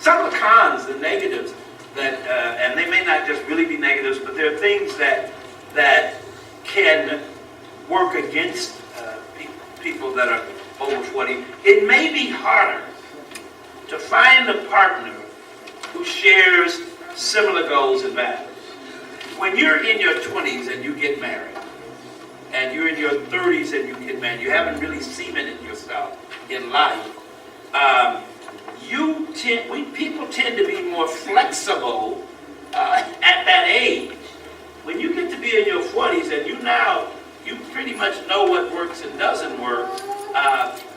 some of the cons, the negatives, that, and they may not just really be negatives, but there are things that can work against people that are over 40. It may be harder to find a partner who shares similar goals and values. When you're in your 20s and you get married, and you're in your 30s and you get married, you haven't really cemented yourself in life, people tend to be more flexible at that age. When you get to be in your 40s and you pretty much know what works and doesn't work,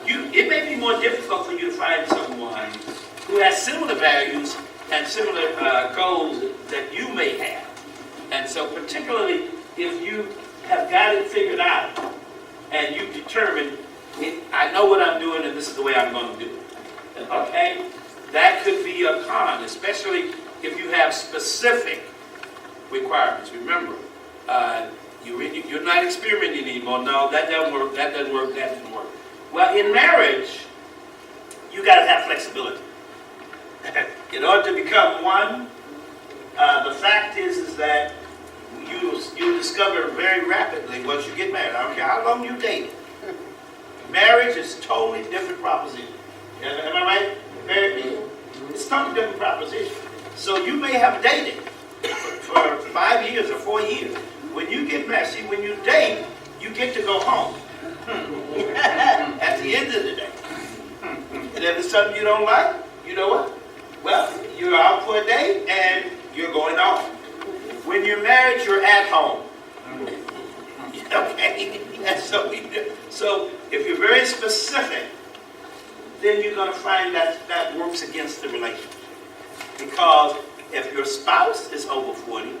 it may be more difficult for you to find someone who has similar values and similar goals that you may have. And so particularly if you have got it figured out and you determine, I know what I'm doing and this is the way I'm going to do it. Okay? That could be a con, especially if you have specific requirements. Remember, you're not experimenting anymore. No, that doesn't work, that doesn't work, that doesn't work. Well, in marriage, you got to have flexibility. In order to become one, the fact is that you discover very rapidly once you get married. I don't care how long you date. Marriage is a totally different proposition. Am I right? It's a totally different proposition. So you may have dated for 5 years or 4 years. When you get married, see, when you date, you get to go home at the end of the day. And if it's something you don't like, you know what? Well, you're out for a day and you're going home. When you're married, you're at home. Okay? And so if you're very specific, then you're going to find that works against the relationship. Because if your spouse is over 40,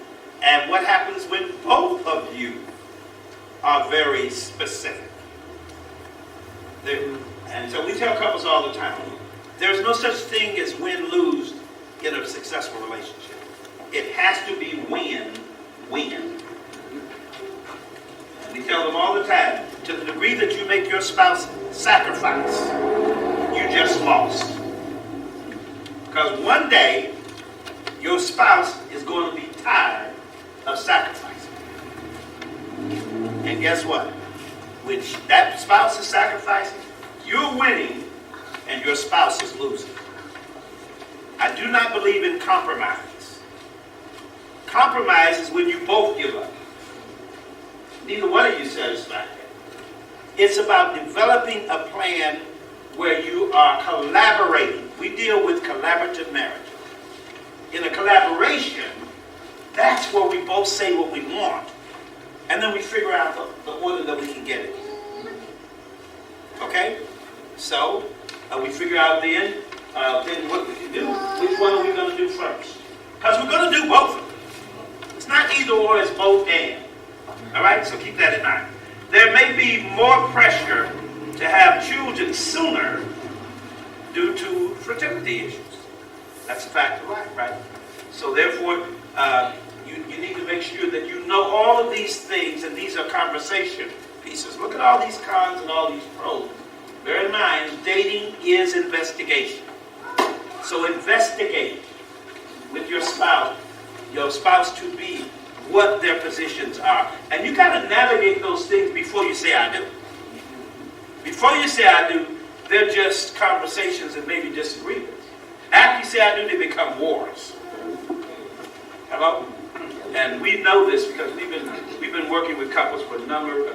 and what happens when both of you are very specific? And so we tell couples all the time, there's no such thing as win-lose in a successful relationship. It has to be win-win. And we tell them all the time, to the degree that you make your spouse sacrifice, you just lost. Because one day, your spouse is going to be tired of sacrificing. And guess what? When that spouse is sacrificing, you're winning and your spouse is losing. I do not believe in compromise. Compromise is when you both give up. Neither one of you satisfied. It's about developing a plan where you are collaborating. We deal with collaborative marriage. In a collaboration, that's where we both say what we want, and then we figure out the order that we can get it. Okay? So, we figure out then what we can do. Which one are we going to do first? Because we're going to do both of them. It's not either or, it's both and. All right? So keep that in mind. There may be more pressure to have children sooner due to fertility issues. That's a fact of life, right? So therefore, you need to make sure that you know all of these things, and these are conversation pieces. Look at all these cons and all these pros. Bear in mind, dating is investigation. So investigate with your spouse to be, what their positions are. And you got to navigate those things before you say I do. Before you say I do, they're just conversations and maybe disagreements. After you say I do, they become wars. Hello? And we know this because we've been working with couples for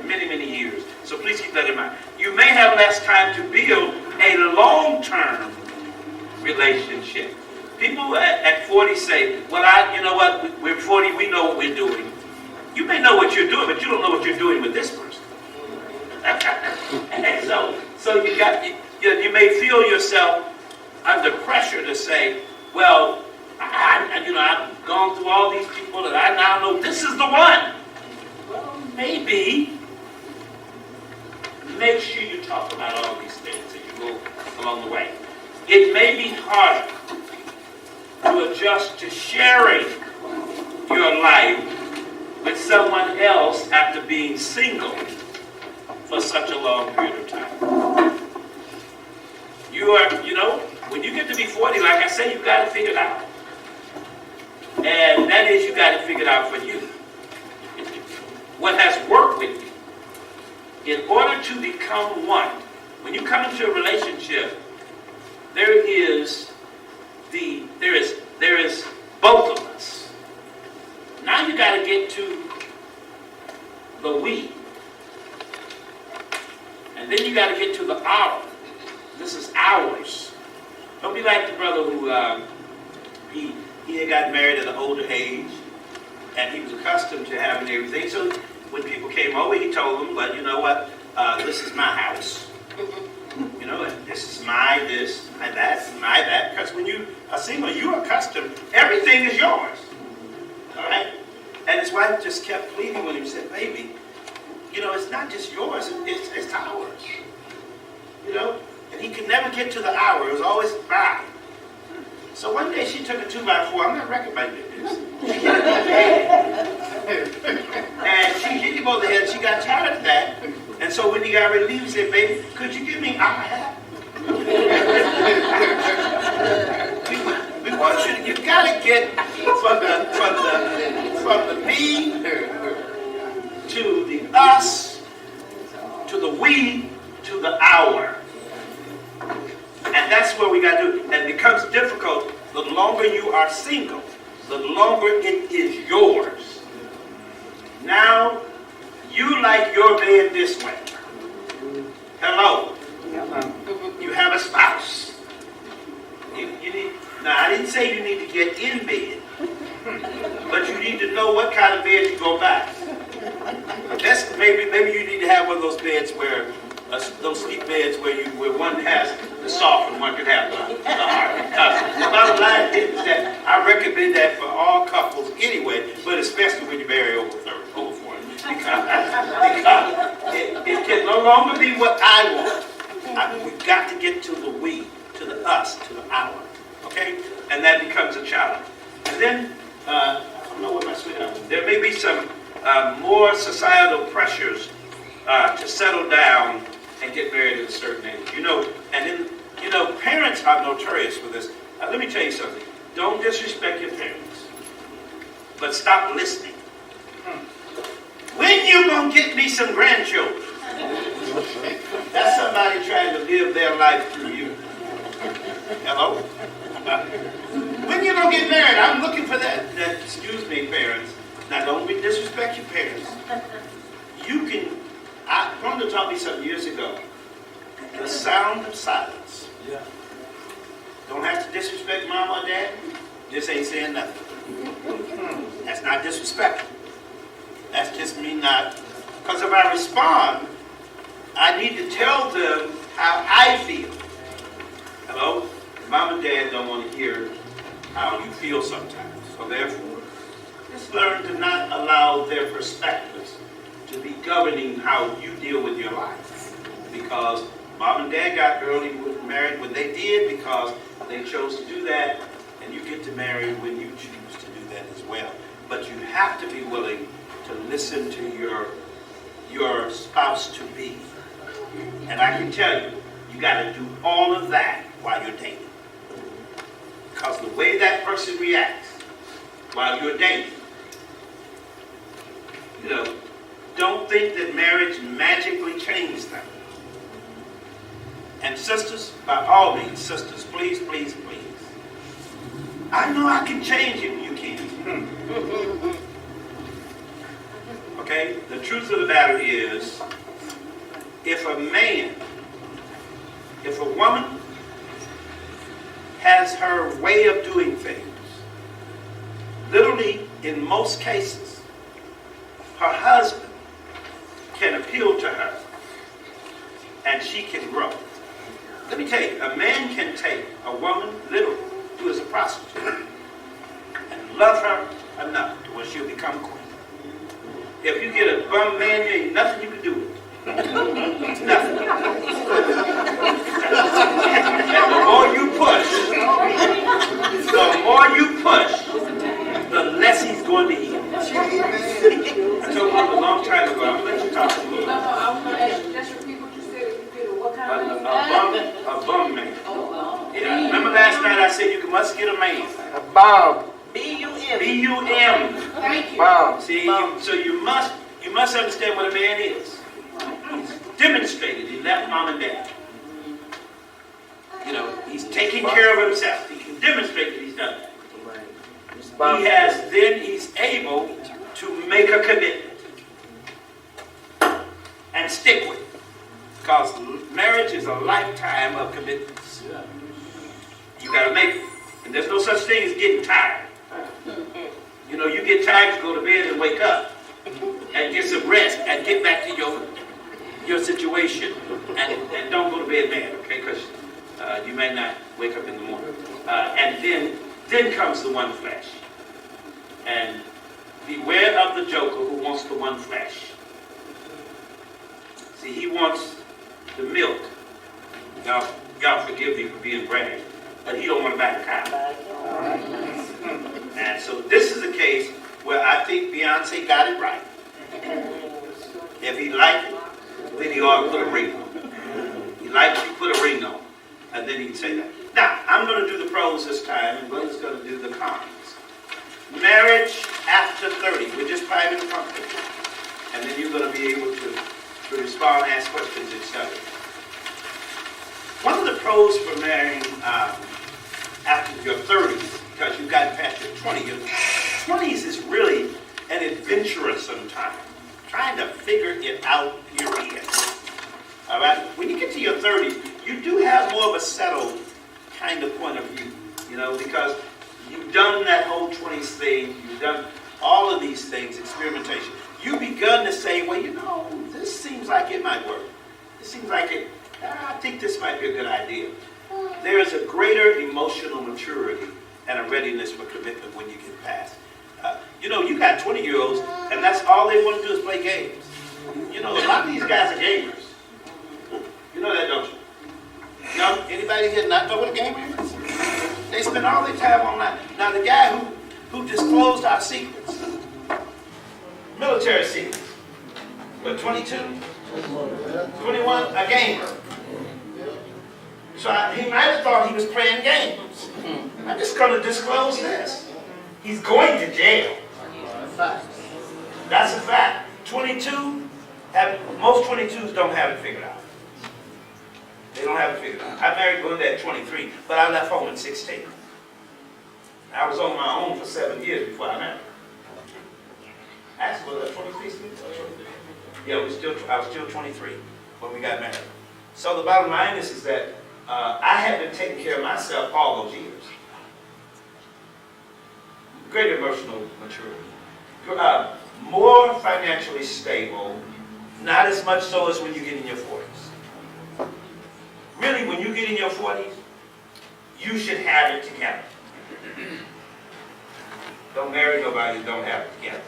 many years. So please keep that in mind. You may have less time to build a long-term relationship. People at 40 say, well, you know what, we're 40, we know what we're doing. You may know what you're doing, but you don't know what you're doing with this person. And so you may feel yourself under pressure to say, well, I've gone through all these people and I now know this is the one. Well, maybe make sure you talk about all these things as you go along the way. It may be harder to adjust to sharing your life with someone else after being single for such a long period of time. when you get to be 40, like I say, you got to figure it out. And that is, you got to figure it out for you. What has worked with you. In order to become one, when you come into a relationship, there is both of us. Now you got to get to the we. And then you got to get to the our. This is ours. Don't be like the brother who he had got married at an older age, and he was accustomed to having everything. So when people came over, he told them, "Well, you know what? This is my house. You know, this is my this, my that, my that." Because when you are single, you're accustomed. Everything is yours. All right. And his wife just kept pleading with him. Said, "Baby, you know, it's not just yours. It's ours. You know." And he could never get to the hour. It was always mine. So one day she took a 2x4. I'm not recommending this. She hit him on the head. And she hit him on the head. She got tired of that. And so when he got ready to leave, he said, "Baby, could you give me our hat?" we want you to, you got to get from the me to the us to the we to the our. And that's what we got to do. And it becomes difficult the longer you are single, the longer it is yours. Now, you like your bed this way. Hello. You have a spouse. You need, now, I didn't say you need to get in bed, but you need to know what kind of bed you go buy. Maybe you need to have one of those beds where those sleep beds where one has the soft and one can have the hard. The bottom line is that I recommend that for all couples anyway, but especially when you marry over 40. Because it can no longer be what I want. We've got to get to the we, to the us, to the our. Okay? And that becomes a challenge. And then, I don't know what my sweet there may be some more societal pressures to settle down and get married at a certain age. You know, and then, you know, parents are notorious for this. Let me tell you something. Don't disrespect your parents, but stop listening. When you gonna get me some grandchildren? That's somebody trying to live their life through you. Hello? When you gonna get married? I'm looking for that. Excuse me, parents. Now don't disrespect your parents. You can. Glenda taught me some years ago. The sound of silence. Yeah. Don't have to disrespect mom or dad. Just ain't saying nothing. That's not disrespectful. That's just me not. Because if I respond, I need to tell them how I feel. Hello? Mom and dad don't want to hear how you feel sometimes. So therefore, just learn to not allow their perspectives to be governing how you deal with your life. Because mom and dad got early married when they did because they chose to do that, and you get to marry when you choose to do that as well. But you have to be willing to listen to your spouse to be. And I can tell you, you got to do all of that while you're dating. Because the way that person reacts while you're dating, you know, don't think that marriage magically changed them. And sisters, by all means, sisters, please, please, please. I know I can change him. You can't. Okay? The truth of the matter is, if a woman has her way of doing things, literally, in most cases, her husband can appeal to her and she can grow. Let me tell you, a man can take a woman, literally, who is a prostitute, and love her enough to where she'll become queen. If you get a bum man, there ain't nothing you can do with it. Nothing. And the more you push, the less he's going to eat. I told him a long time ago, I'm going to let you talk to me. I was going to ask you, just repeat what you said. If you did what kind of a bum man. Oh, yeah. must get a man. A bomb. B-U-M. B-U-M. Thank you. Bomb. See, so you must understand what a man is. He's demonstrated. He left mom and dad. You know, he's taking care of himself. He can demonstrate that he's done that. He's able to make a commitment and stick with it. Because marriage is a lifetime of commitments. You got to make it. And there's no such thing as getting tired. You know, you get tired, you go to bed and wake up and get some rest and get back to your situation and don't go to bed mad, okay? Because you may not wake up in the morning. And then comes the one flesh. And beware of the joker who wants the one flesh. See, he wants the milk. Y'all forgive me for being brave, but he don't want to buy the cow. And so this is a case where I think Beyonce got it right. If he liked it, then he ought to put a ring on it. He liked it, he put a ring on it. And then he can say that. Now, I'm going to do the pros this time, and Glenda's going to do the cons. Marriage after 30. We're just private and public. And then you're going to be able to respond, ask questions, etc. One of the pros for marrying after your 30s, because you've gotten past your 20s, your 20s is really an adventurous sometimes. Trying to figure it out, period. All right? When you get to your 30s, you do have more of a settled kind of point of view, you know, because you've done that whole 20s thing, you've done all of these things, experimentation. You've begun to say, well, you know, this seems like it might work. It seems like I think this might be a good idea. There is a greater emotional maturity and a readiness for commitment when you get past. You know, you got 20-year-olds, and that's all they want to do is play games. You know, a lot of these guys are gamers. You know that, don't you? No? Anybody here not know what a gamer is? They spend all their time online. Now, the guy who disclosed our secrets, military secrets, what, 22? 21? A gamer. So he might have thought he was playing games. I'm just going to disclose this. He's going to jail. That's a fact. 22, most 22s don't have it figured out. They don't have it figured out. I married Glenda at 23, but I left home at 16. I was on my own for 7 years before I married. Actually, was that 23? Yeah, I was still 23 when we got married. So the bottom line is that I had been taking care of myself all those years. Greater emotional maturity. More financially stable, not as much so as when you get in your 40s. Really, when you get in your 40s, you should have it together. Don't marry nobody who don't have it together.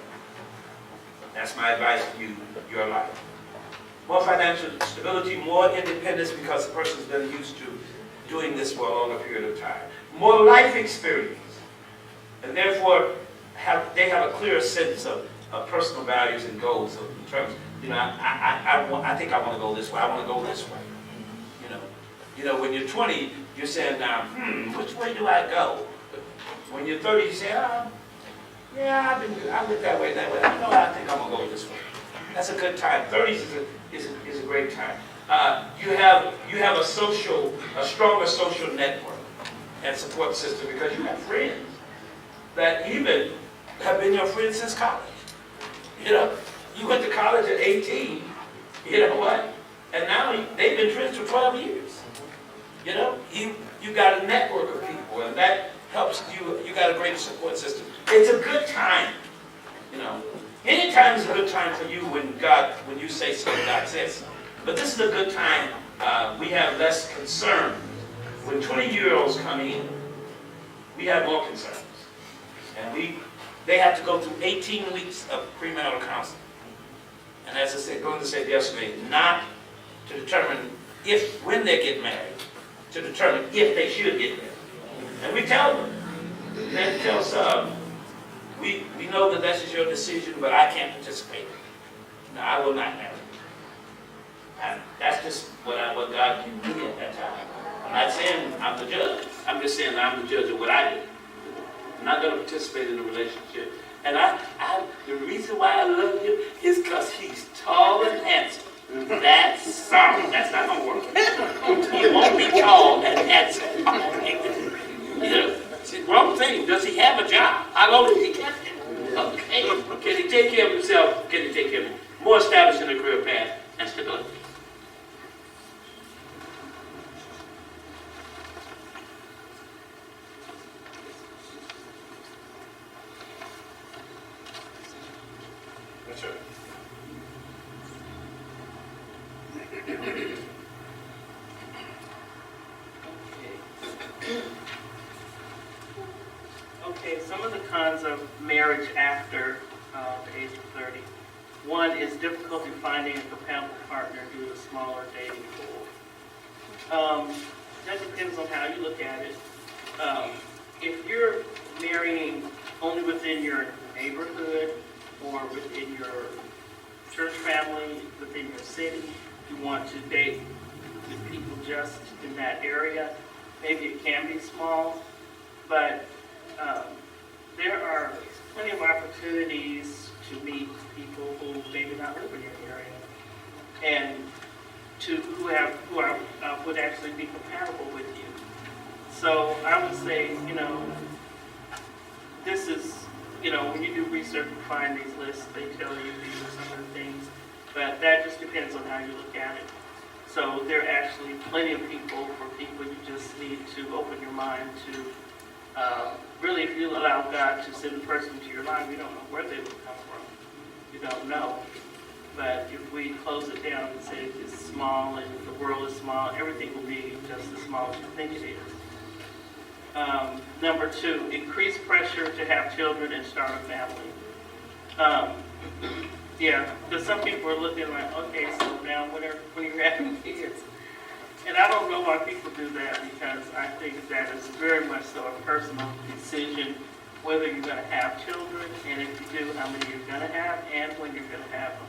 That's my advice to you, your life. More financial stability, more independence because the person's been used to doing this for a longer period of time. More life experience. And therefore, they have a clearer sense of personal values and goals in terms, you know, I think I want to go this way, I want to go this way. You know, when you're 20, you're saying now, which way do I go? When you're 30, you say, yeah, I went that way. No, I think I'm gonna go this way. That's a good time. 30s is a great time. You have a stronger social network and support system because you have friends that even have been your friends since college. You know, you went to college at 18. You know what? And now they've been friends for 12 years. You know, you got a network of people, and that helps you. You got a greater support system. It's a good time. You know, any time is a good time for you when you say something, God says something. But this is a good time. We have less concern. When 20-year-olds come in, we have more concerns, and they have to go through 18 weeks of premarital counseling. And as I said, Glenda said yesterday, not to determine when they get married, to determine if they should get married. And we tell them, that tells we know that that's your decision, but I can't participate. No, I will not marry. And that's just what God can do at that time. I'm not saying I'm the judge. I'm just saying I'm the judge of what I do. I'm not going to participate in the relationship. And the reason why I love him is because he's tall and handsome. That's sorry. That's not going to work. He won't be tall and handsome. You know, wrong thing. Does he have a job? How long does he get it? Okay. Can he take care of himself? Can he take care of him? More established in a career path and stability. That's right. Okay, some of the cons of marriage after the age of 30. One is difficulty finding a compatible partner due to smaller dating pool. That depends on how you look at it. If you're marrying only within your neighborhood or within your church family, within your city, you want to date with people just in that area, maybe it can be small, but there are plenty of opportunities to meet people who maybe not live in your area, and who would actually be compatible with you. So I would say, this is, when you do research and find these lists, they tell you these are some of the things, but that just depends on how you look at it. So there are actually plenty of people you just need to open your mind to. Really, if you allow God to send a person into your life, you don't know where they will come from. You don't know. But if we close it down and say it's small and if the world is small, everything will be just as small as you think it is. Number two, increased pressure to have children and start a family. Yeah, because some people are looking like, okay, so now when are you having kids? And I don't know why people do that, because I think that is very much so a personal decision whether you're going to have children, and if you do, how many you're going to have, and when you're going to have them.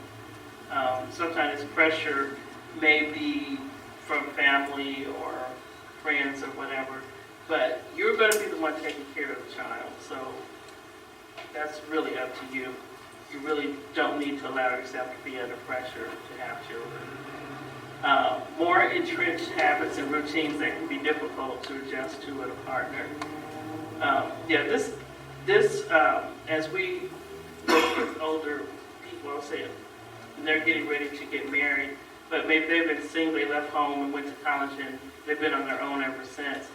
Sometimes pressure may be from family or friends or whatever, but you're going to be the one taking care of the child, so that's really up to you. You really don't need to allow yourself to be under pressure to have children. More entrenched habits and routines that can be difficult to adjust to with a partner. As we work with older people, I'll say, and they're getting ready to get married, but maybe they've been single, they left home and went to college, and they've been on their own ever since,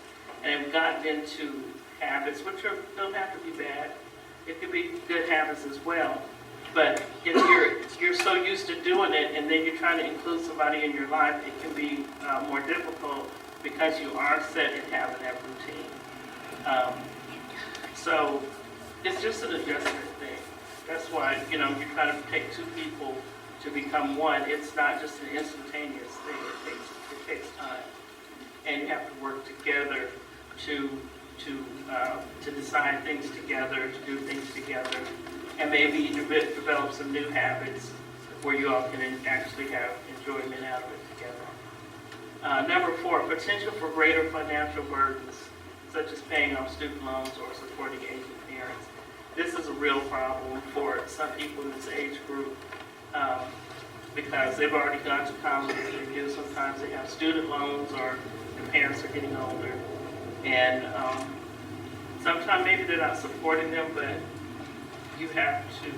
and have gotten into habits, which don't have to be bad. It could be good habits as well. But if you're so used to doing it, and then you're trying to include somebody in your life, it can be more difficult because you are set in having that routine. So it's just an adjustment thing. That's why you try to take two people to become one. It's not just an instantaneous thing. It takes time, and you have to work together to decide things together, to do things together. And maybe develop some new habits where you all can actually have enjoyment out of it together. Number four, potential for greater financial burdens, such as paying off student loans or supporting aging parents. This is a real problem for some people in this age group because they've already gone to college. Sometimes they have student loans or their parents are getting older. And sometimes maybe they're not supporting them, but you have to,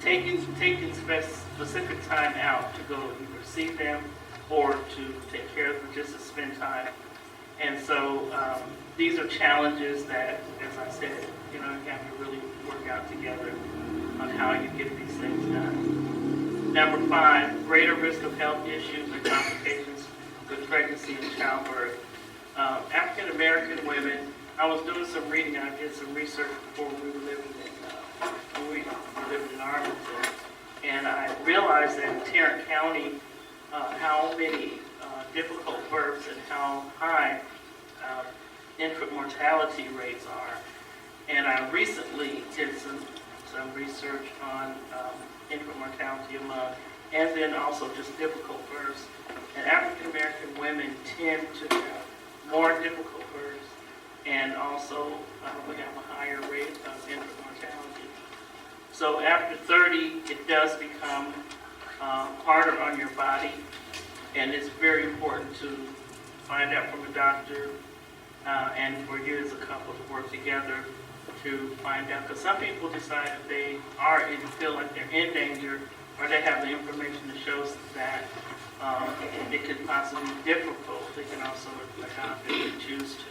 taking specific time out to go either see them or to take care of them, just to spend time. And so these are challenges that, as I said, you have to really work out together on how you get these things done. Number five, greater risk of health issues and complications with pregnancy and childbirth. African American women, I was doing some reading, I did some research before we were living in Arlington, and I realized that in Tarrant County, how many difficult births and how high infant mortality rates are. And I recently did some research on infant mortality and then also just difficult births. And African American women tend to have more difficult births, and also we have a higher rate of infant mortality. So after 30, it does become harder on your body, and it's very important to find out from a doctor and for you as a couple to work together to find out. Because some people decide if they are and feel like they're in danger, or they have the information that shows that it could possibly be difficult, they can also adopt if they choose to.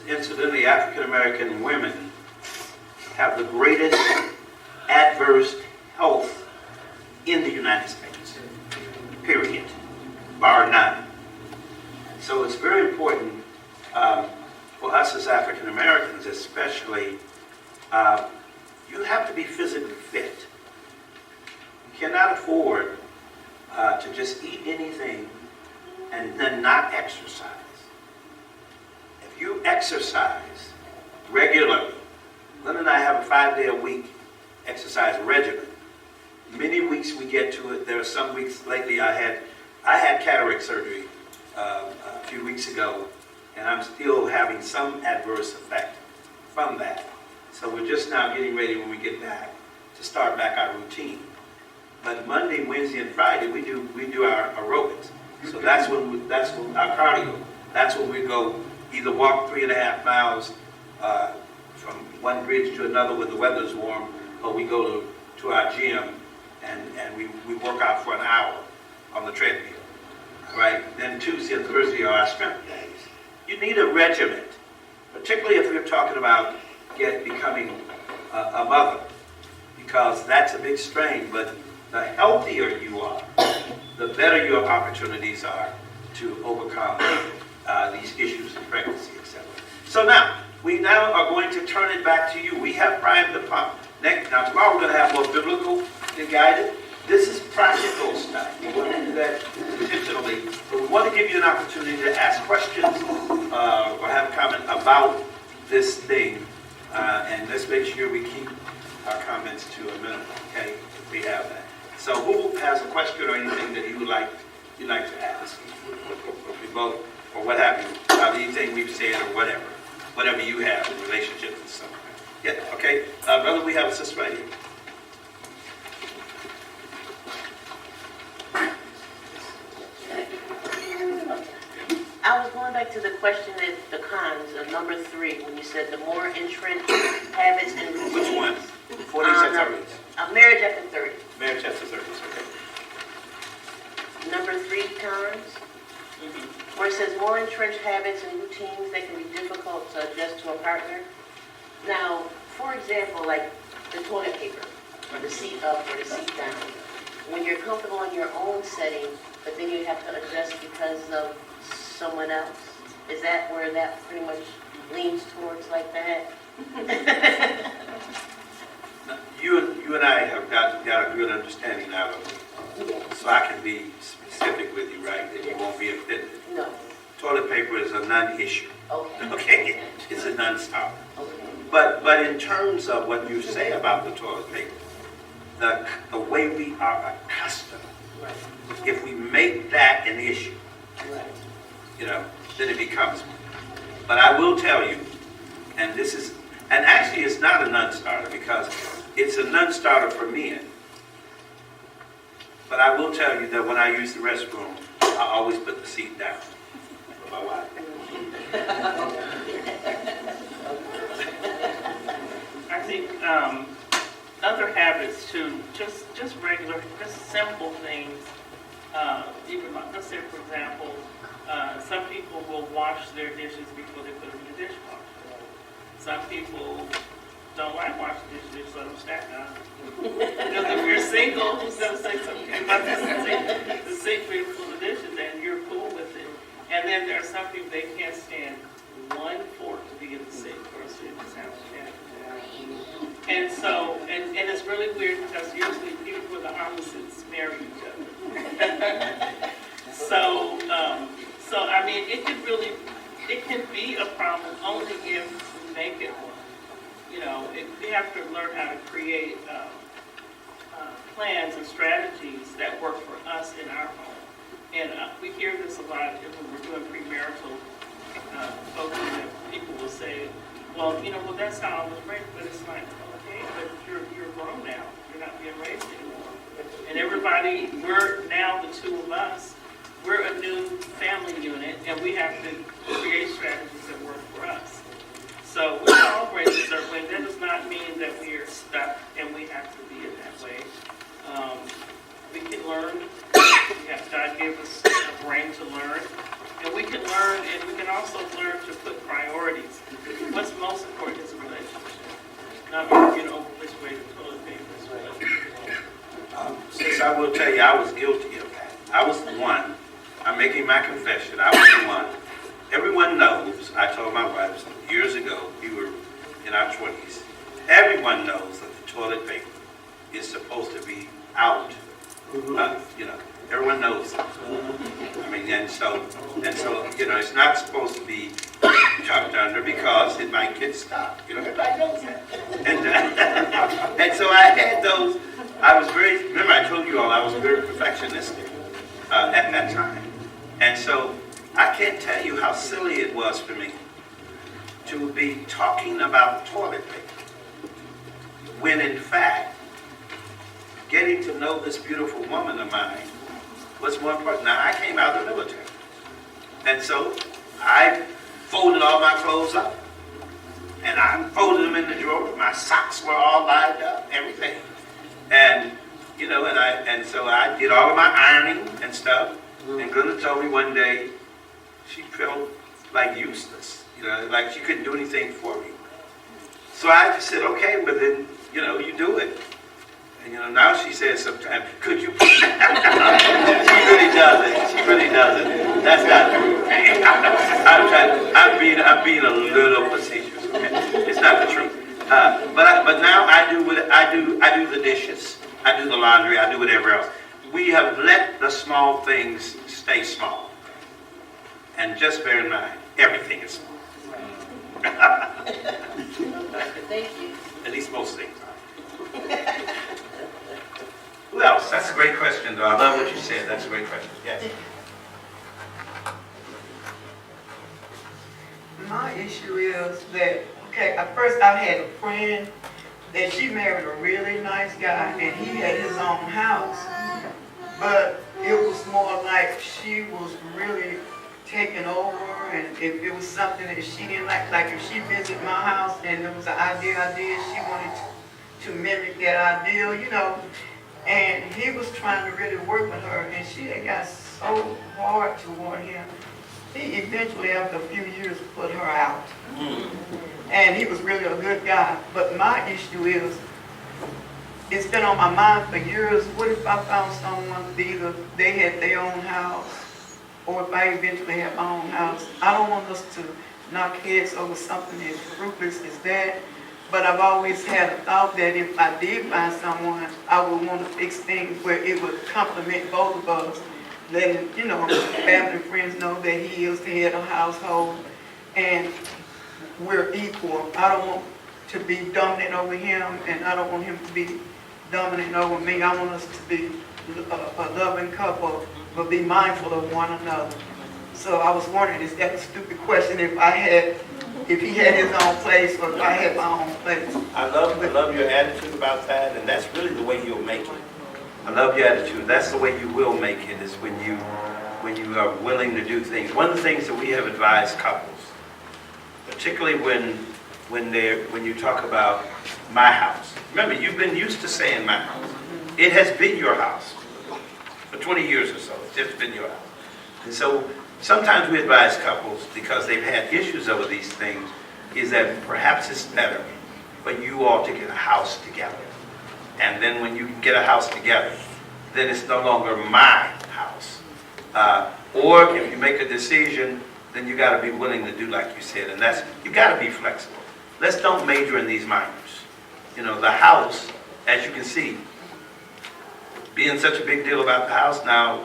Incidentally, African American women have the greatest adverse health in the United States, period, bar none. So it's very important for us as African Americans, especially, you have to be physically fit. You cannot afford to just eat anything and then not exercise. If you exercise regularly, Glenda and I have a 5-day-a-week exercise regimen. Many weeks we get to it. There are some weeks lately I had cataract surgery a few weeks ago, and I'm still having some adverse effect from that. So we're just now getting ready when we get back to start back our routine. But Monday, Wednesday, and Friday we do our aerobics. So that's when our cardio. That's when we go either walk 3.5 miles from one bridge to another when the weather's warm, or we go to our gym and we work out for an hour on the treadmill. All right. Then Tuesday and Thursday are our strength days. You need a regimen, particularly if you're talking about becoming a mother, because that's a big strain. But the healthier you are, the better your opportunities are to overcome these issues in pregnancy, etc. So now, we now are going to turn it back to you. We have primed the pump. Now tomorrow we're going to have more biblical and guided. This is practical stuff. We want to do that intentionally. But we want to give you an opportunity to ask questions or have a comment about this thing. And let's make sure we keep our comments to a minimum, okay, if we have that. So who has a question or anything that you'd like to ask? We both, or what have you, about anything we've said or whatever you have in relationship with something. Yeah, okay. Brother, we have a sister right here. I was going back to the question that the cons of number 3, when you said the more entrenched habits and routines. Which one? 40s and 30s. Marriage after 30. Marriage after 30s, okay. Number 3 cons, where it says more entrenched habits and routines that can be difficult to adjust to a partner. Now, for example, like the toilet paper, or the seat up, or the seat down. When you're comfortable in your own setting, but then you have to adjust because of someone else? Is that where that pretty much leans towards like that? You and I have got a good understanding out of it, so I can be specific with you, right? That you won't be offended. No. Toilet paper is a non-issue. Okay. Okay, it's a non-starter. Okay. But in terms of what you say about the toilet paper, the way we are accustomed, Right. if we make that an issue, Right. then it becomes one. But I will tell you, and actually it's not a non-starter because it's a non-starter for men. But I will tell you that when I use the restroom, I always put the seat down for my wife. I think other habits too, just regular, just simple things. Even let's say, for example, some people will wash their dishes before they put them in the dishwasher. Some people don't like washing dishes, they just let them stack up. Because if you're single, who's going to say something about the sink being full of dishes, and you're cool with it. And then there are some people, they can't stand one fork to be in the sink, or else they just have to stand. And so, and it's really weird because usually people with the opposites marry each other. So I mean, it can be a problem only if we make it one. We have to learn how to create plans and strategies that work for us in our home. And we hear this a lot when we're doing premarital voting, that people will say, well, well, that's how I was raised, but it's like, okay, but you're grown now. You're not being raised anymore. And everybody, we're now the two of us, we're a new family unit, and we have to create strategies that work for us. So we're all raised a certain way. That does not mean that we are stuck and we have to be in that way. We can learn. God gave us a brain to learn. And we can learn, and we can also learn to put priorities. What's most important is a relationship. Not which way the toilet paper is. Since I will tell you, I was guilty of that. I was the one. I'm making my confession. I was the one. Everyone knows, I told my wife some years ago, we were in our 20s, everyone knows that the toilet paper is supposed to be out. Everyone knows that. I mean, and so, it's not supposed to be tucked under because it might get stuck. Everybody knows that. And so I had those. Remember I told you all I was very perfectionistic at that time. And so I can't tell you how silly it was for me to be talking about toilet paper when in fact getting to know this beautiful woman of mine was more important. Now I came out of the military, and so I folded all my clothes up and I folded them in the drawer. My socks were all lined up, everything. And so I did all of my ironing and stuff. And Glenda told me one day she felt like useless, like she couldn't do anything for me. So I just said, okay, but then, you do it. And now she says sometimes, could you? She really doesn't. She really doesn't. That's not true. I'm being a little facetious. Okay? It's not the truth. But now I do the dishes. I do the laundry. I do whatever else. We have let the small things stay small. And just bear in mind, everything is small. Thank you. At least most things are. Who else? That's a great question, though. I love what you said. That's a great question. Yes. My issue is that, at first I had a friend that she married a really nice guy and he had his own house. But it was more like she was really taking over, and if it was something that she didn't like if she visited my house and there was an idea I did, she wanted to mimic that idea, And he was trying to really work with her, and she had got so hard toward him. He eventually, after a few years, put her out. And he was really a good guy. But my issue is, it's been on my mind for years, what if I found someone either they had their own house, or if I eventually had my own house. I don't want us to knock heads over something as fruitless as that. But I've always had a thought that if I did find someone, I would want to fix things where it would complement both of us. Letting, family and friends know that he is the head of the household and we're equal. I don't want to be dominant over him, and I don't want him to be dominant over me. I want us to be a loving couple, but be mindful of one another. So I was wondering, is that a stupid question if he had his own place or if I had my own place? I love your attitude about that, and that's really the way you'll make it. I love your attitude. That's the way you will make it, is when you are willing to do things. One of the things that we have advised couples, particularly when you talk about my house. Remember, you've been used to saying my house. It has been your house for 20 years or so. It's just been your house. And so sometimes we advise couples, because they've had issues over these things, is that perhaps it's better for you all to get a house together. And then when you get a house together, then it's no longer my house. Or if you make a decision, then you got to be willing to do like you said, and you got to be flexible. Let's don't major in these minors. The house, as you can see, being such a big deal about the house, now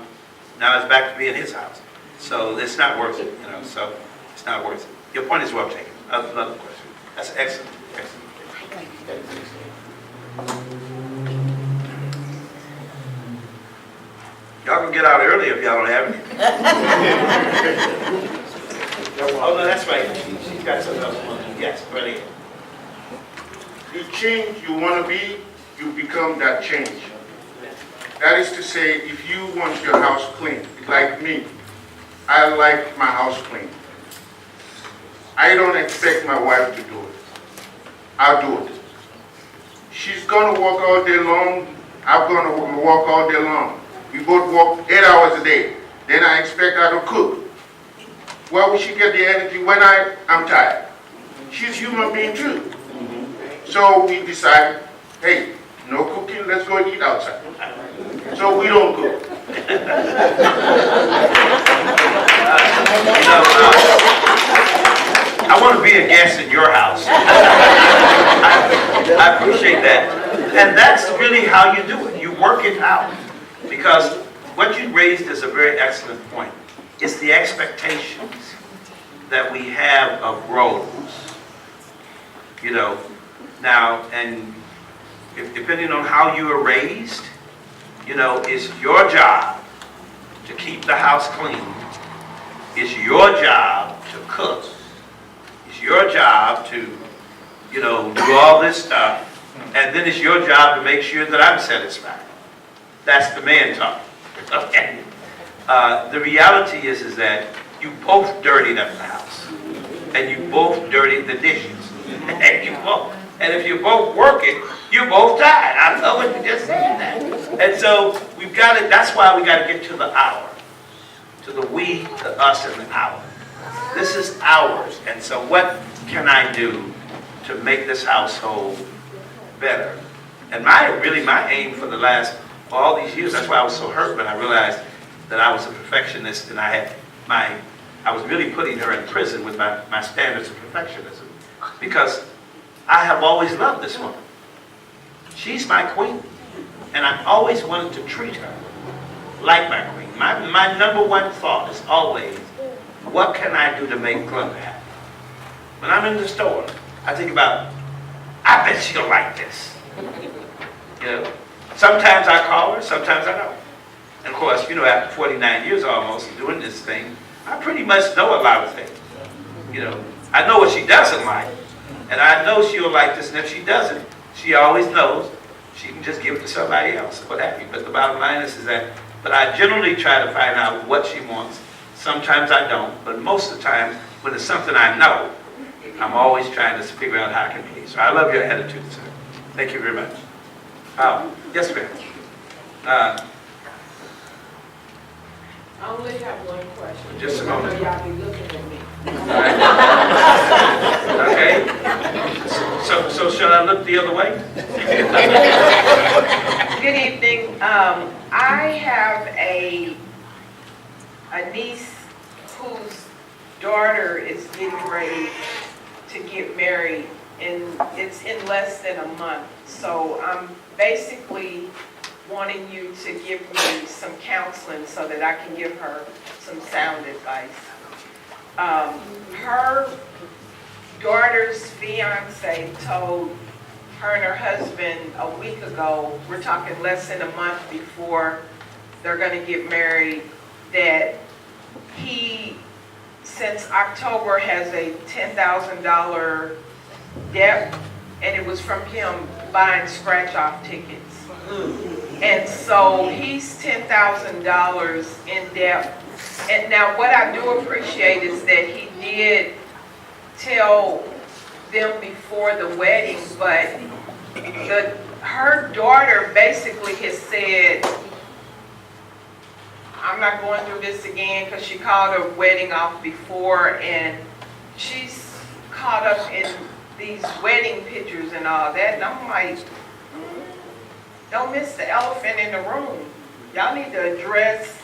it's back to being his house. So it's not worth it, so it's not worth it. Your point is well taken. Another question. That's excellent. Y'all get out early if y'all don't have any. Oh, no, that's right. She's got something else. Yes, right here. You change you want to be, you become that change. That is to say, if you want your house clean, like me, I like my house clean. I don't expect my wife to do it. I'll do it. She's going to work all day long, I'm going to work all day long. We both work 8 hours a day. Then I expect her to cook. Where will she get the energy when I'm tired? She's a human being too. So we decide, hey, no cooking, let's go eat outside. So we don't cook. I want to be a guest in your house. I appreciate that. And that's really how you do it. You work it out. Because what you raised is a very excellent point. It's the expectations that we have of roles. You know, now, and depending on how you are raised, you know, it's your job to keep the house clean. It's your job to cook. It's your job to, you know, do all this stuff. And then it's your job to make sure that I'm satisfied. That's the man talk. Okay. The reality is that you both dirtied up the house. And you both dirtied the dishes. And if you both work it, you both tired. I know what you just said that. And so we've got to, that's why we got to get to the hour. To the we, the us, and the our. This is ours. And so what can I do to make this household better? And my aim for the last, for all these years, that's why I was so hurt when I realized that I was a perfectionist and I was really putting her in prison with my standards of perfectionism. Because I have always loved this woman. She's my queen. And I've always wanted to treat her like my queen. My number one thought is always, what can I do to make Glenda happy? When I'm in the store, I think about, I bet she'll like this. You know, sometimes I call her, sometimes I don't. And of course, you know, after 49 years almost of doing this thing, I pretty much know a lot of things. You know, I know what she doesn't like. And I know she'll like this, and if she doesn't, she always knows she can just give it to somebody else, what have you. But the bottom line is that, but I generally try to find out what she wants. Sometimes I don't, but most of the time, when it's something I know, I'm always trying to figure out how I can please her. I love your attitude, sir. Thank you very much. Yes, ma'am. I only have one question. Just a moment. I know y'all be looking at me. Okay. So shall I look the other way? Good evening. I have a niece whose daughter is getting ready to get married, and it's in less than a month. So I'm basically wanting you to give me some counseling so that I can give her some sound advice. Her daughter's fiance told her and her husband a week ago, we're talking less than a month before they're going to get married, that he, since October, has a $10,000 debt, and it was from him buying scratch-off tickets. And so he's $10,000 in debt. And now what I do appreciate is that he did tell them before the wedding, but her daughter basically has said, I'm not going through this again, because she called her wedding off before, and she's caught up in these wedding pictures and all that, and I'm like, don't miss the elephant in the room. Y'all need to address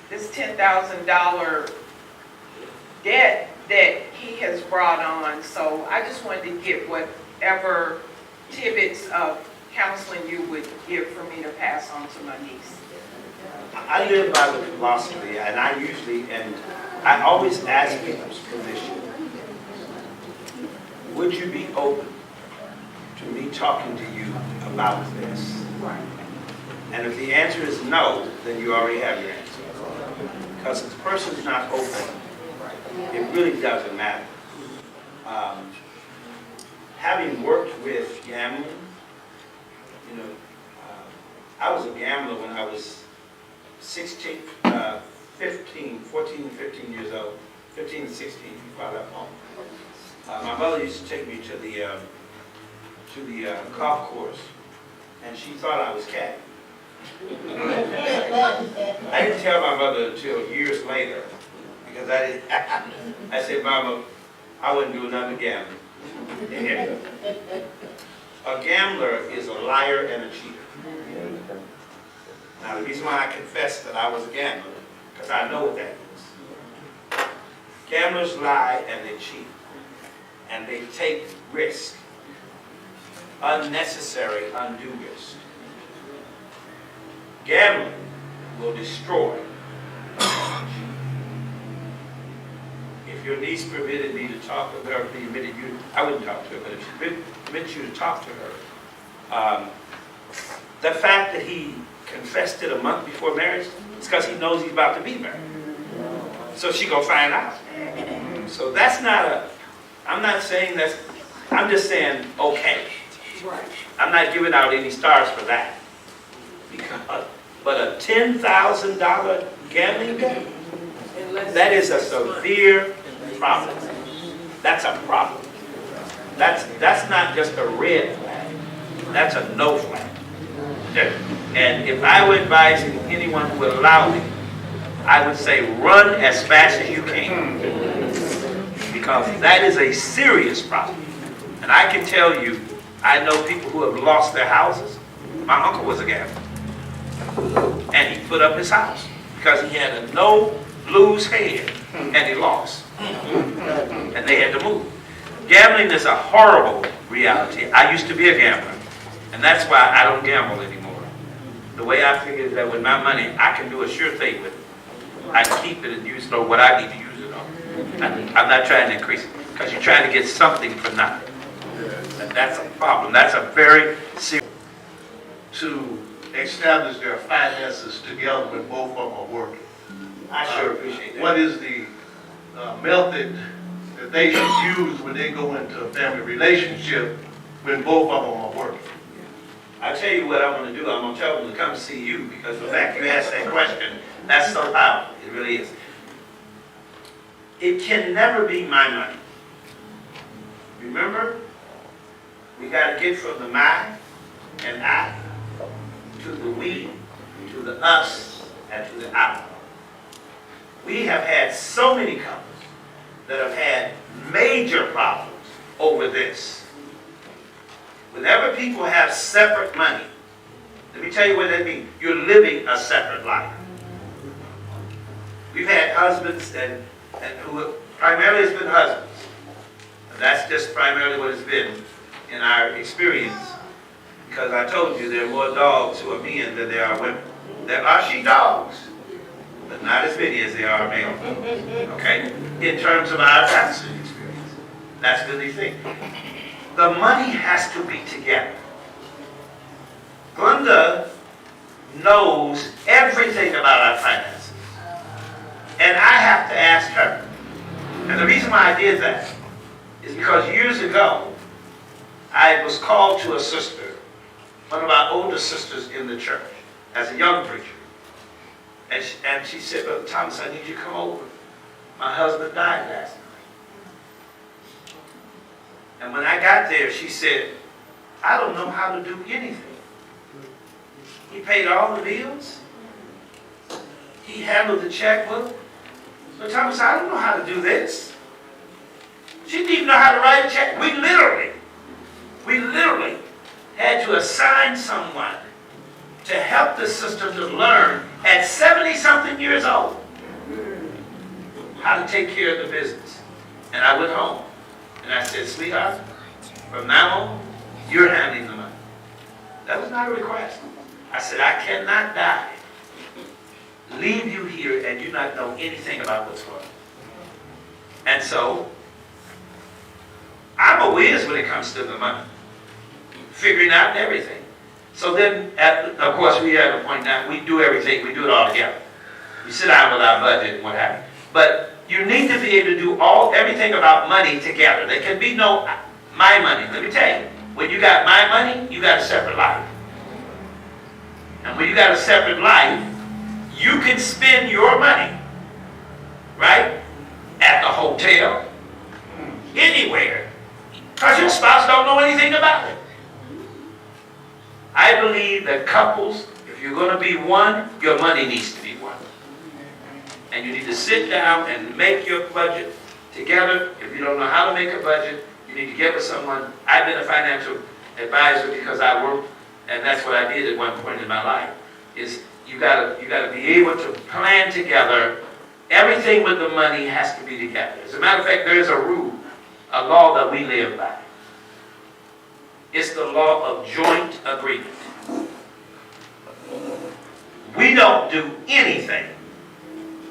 this $10,000 debt that he has brought on. So I just wanted to get whatever tidbits of counseling you would give for me to pass on to my niece. I live by the philosophy, and I always ask people's permission. Would you be open to me talking to you about this? Right. And if the answer is no, then you already have your answer. Because if the person's not open, it really doesn't matter. Having worked with gambling, you know, I was a gambler when I was 14 and 15 years old, 15 and 16 before I left home. My mother used to take me to the golf course, and she thought I was caddy. I didn't tell my mother until years later, because I said, Mama, I wouldn't do another gambling. A gambler is a liar and a cheater. Now, the reason why I confessed that I was a gambler, because I know what that is. Gamblers lie and they cheat, and they take risk, unnecessary, undue risk. Gambling will destroy. If your niece permitted me to talk to her, permitted you, I wouldn't talk to her, but if she permits you to talk to her, the fact that he confessed it a month before marriage is because he knows he's about to be married. So she gonna find out. So that's not I'm not saying that's, I'm just saying okay. I'm not giving out any stars for that. But a $10,000 gambling debt, that is a severe problem. That's a problem. That's not just a red flag. That's a no flag. And if I were advising anyone who would allow me, I would say run as fast as you can. Because that is a serious problem. And I can tell you, I know people who have lost their houses. My uncle was a gambler. And he put up his house because he had a no-lose hand, and he lost. And they had to move. Gambling is a horrible reality. I used to be a gambler, and that's why I don't gamble anymore. The way I figure is that with my money, I can do a sure thing with it. I keep it and use it on what I need to use it on. I'm not trying to increase it, because you're trying to get something for nothing. And that's a problem. That's a very serious... To establish their finances together when both of them are working. I sure appreciate that. What is the method that they should use when they go into a family relationship when both of them are working? I'll tell you what I'm going to do. I'm going to tell them to come see you, because the fact you asked that question, that's so powerful. It really is. It can never be my money. Remember, we got to get from the my and I to the we, to the us, and to the our. We have had so many couples that have had major problems over this. Whenever people have separate money, let me tell you what that means. You're living a separate life. We've had husbands and who primarily has been husbands. And that's just primarily what it's been in our experience. Because I told you there are more dogs who are men than there are women. There are she dogs, but not as many as there are male. Okay? In terms of our counseling experience. That's the new thing. The money has to be together. Glenda knows everything about our finances. And I have to ask her. And the reason why I did that is because years ago, I was called to a sister, one of our older sisters in the church, as a young preacher. And she said, Brother Thomas, I need you to come over. My husband died last night. And when I got there, she said, I don't know how to do anything. He paid all the bills. He handled the checkbook. But Thomas, I don't know how to do this. She didn't even know how to write a check. We literally had to assign someone to help the sister to learn at 70-something years old how to take care of the business. And I went home and I said, sweetheart, from now on, you're handling the money. That was not a request. I said, I cannot die, leave you here, and you not know anything about what's going on. And so, I'm a whiz when it comes to the money. Figuring out everything. So then, of course, we have a point now, we do everything, we do it all together. We sit down with our budget and what have you. But you need to be able to do everything about money together. There can be no my money. Let me tell you, when you got my money, you got a separate life. And when you got a separate life, you can spend your money, right, at the hotel, anywhere, because your spouse don't know anything about it. I believe that couples, if you're going to be one, your money needs to be one. And you need to sit down and make your budget together. If you don't know how to make a budget, you need to get with someone. I've been a financial advisor because I worked, and that's what I did at one point in my life, is you gotta be able to plan together. Everything with the money has to be together. As a matter of fact, there is a rule, a law that we live by. It's the law of joint agreement. We don't do anything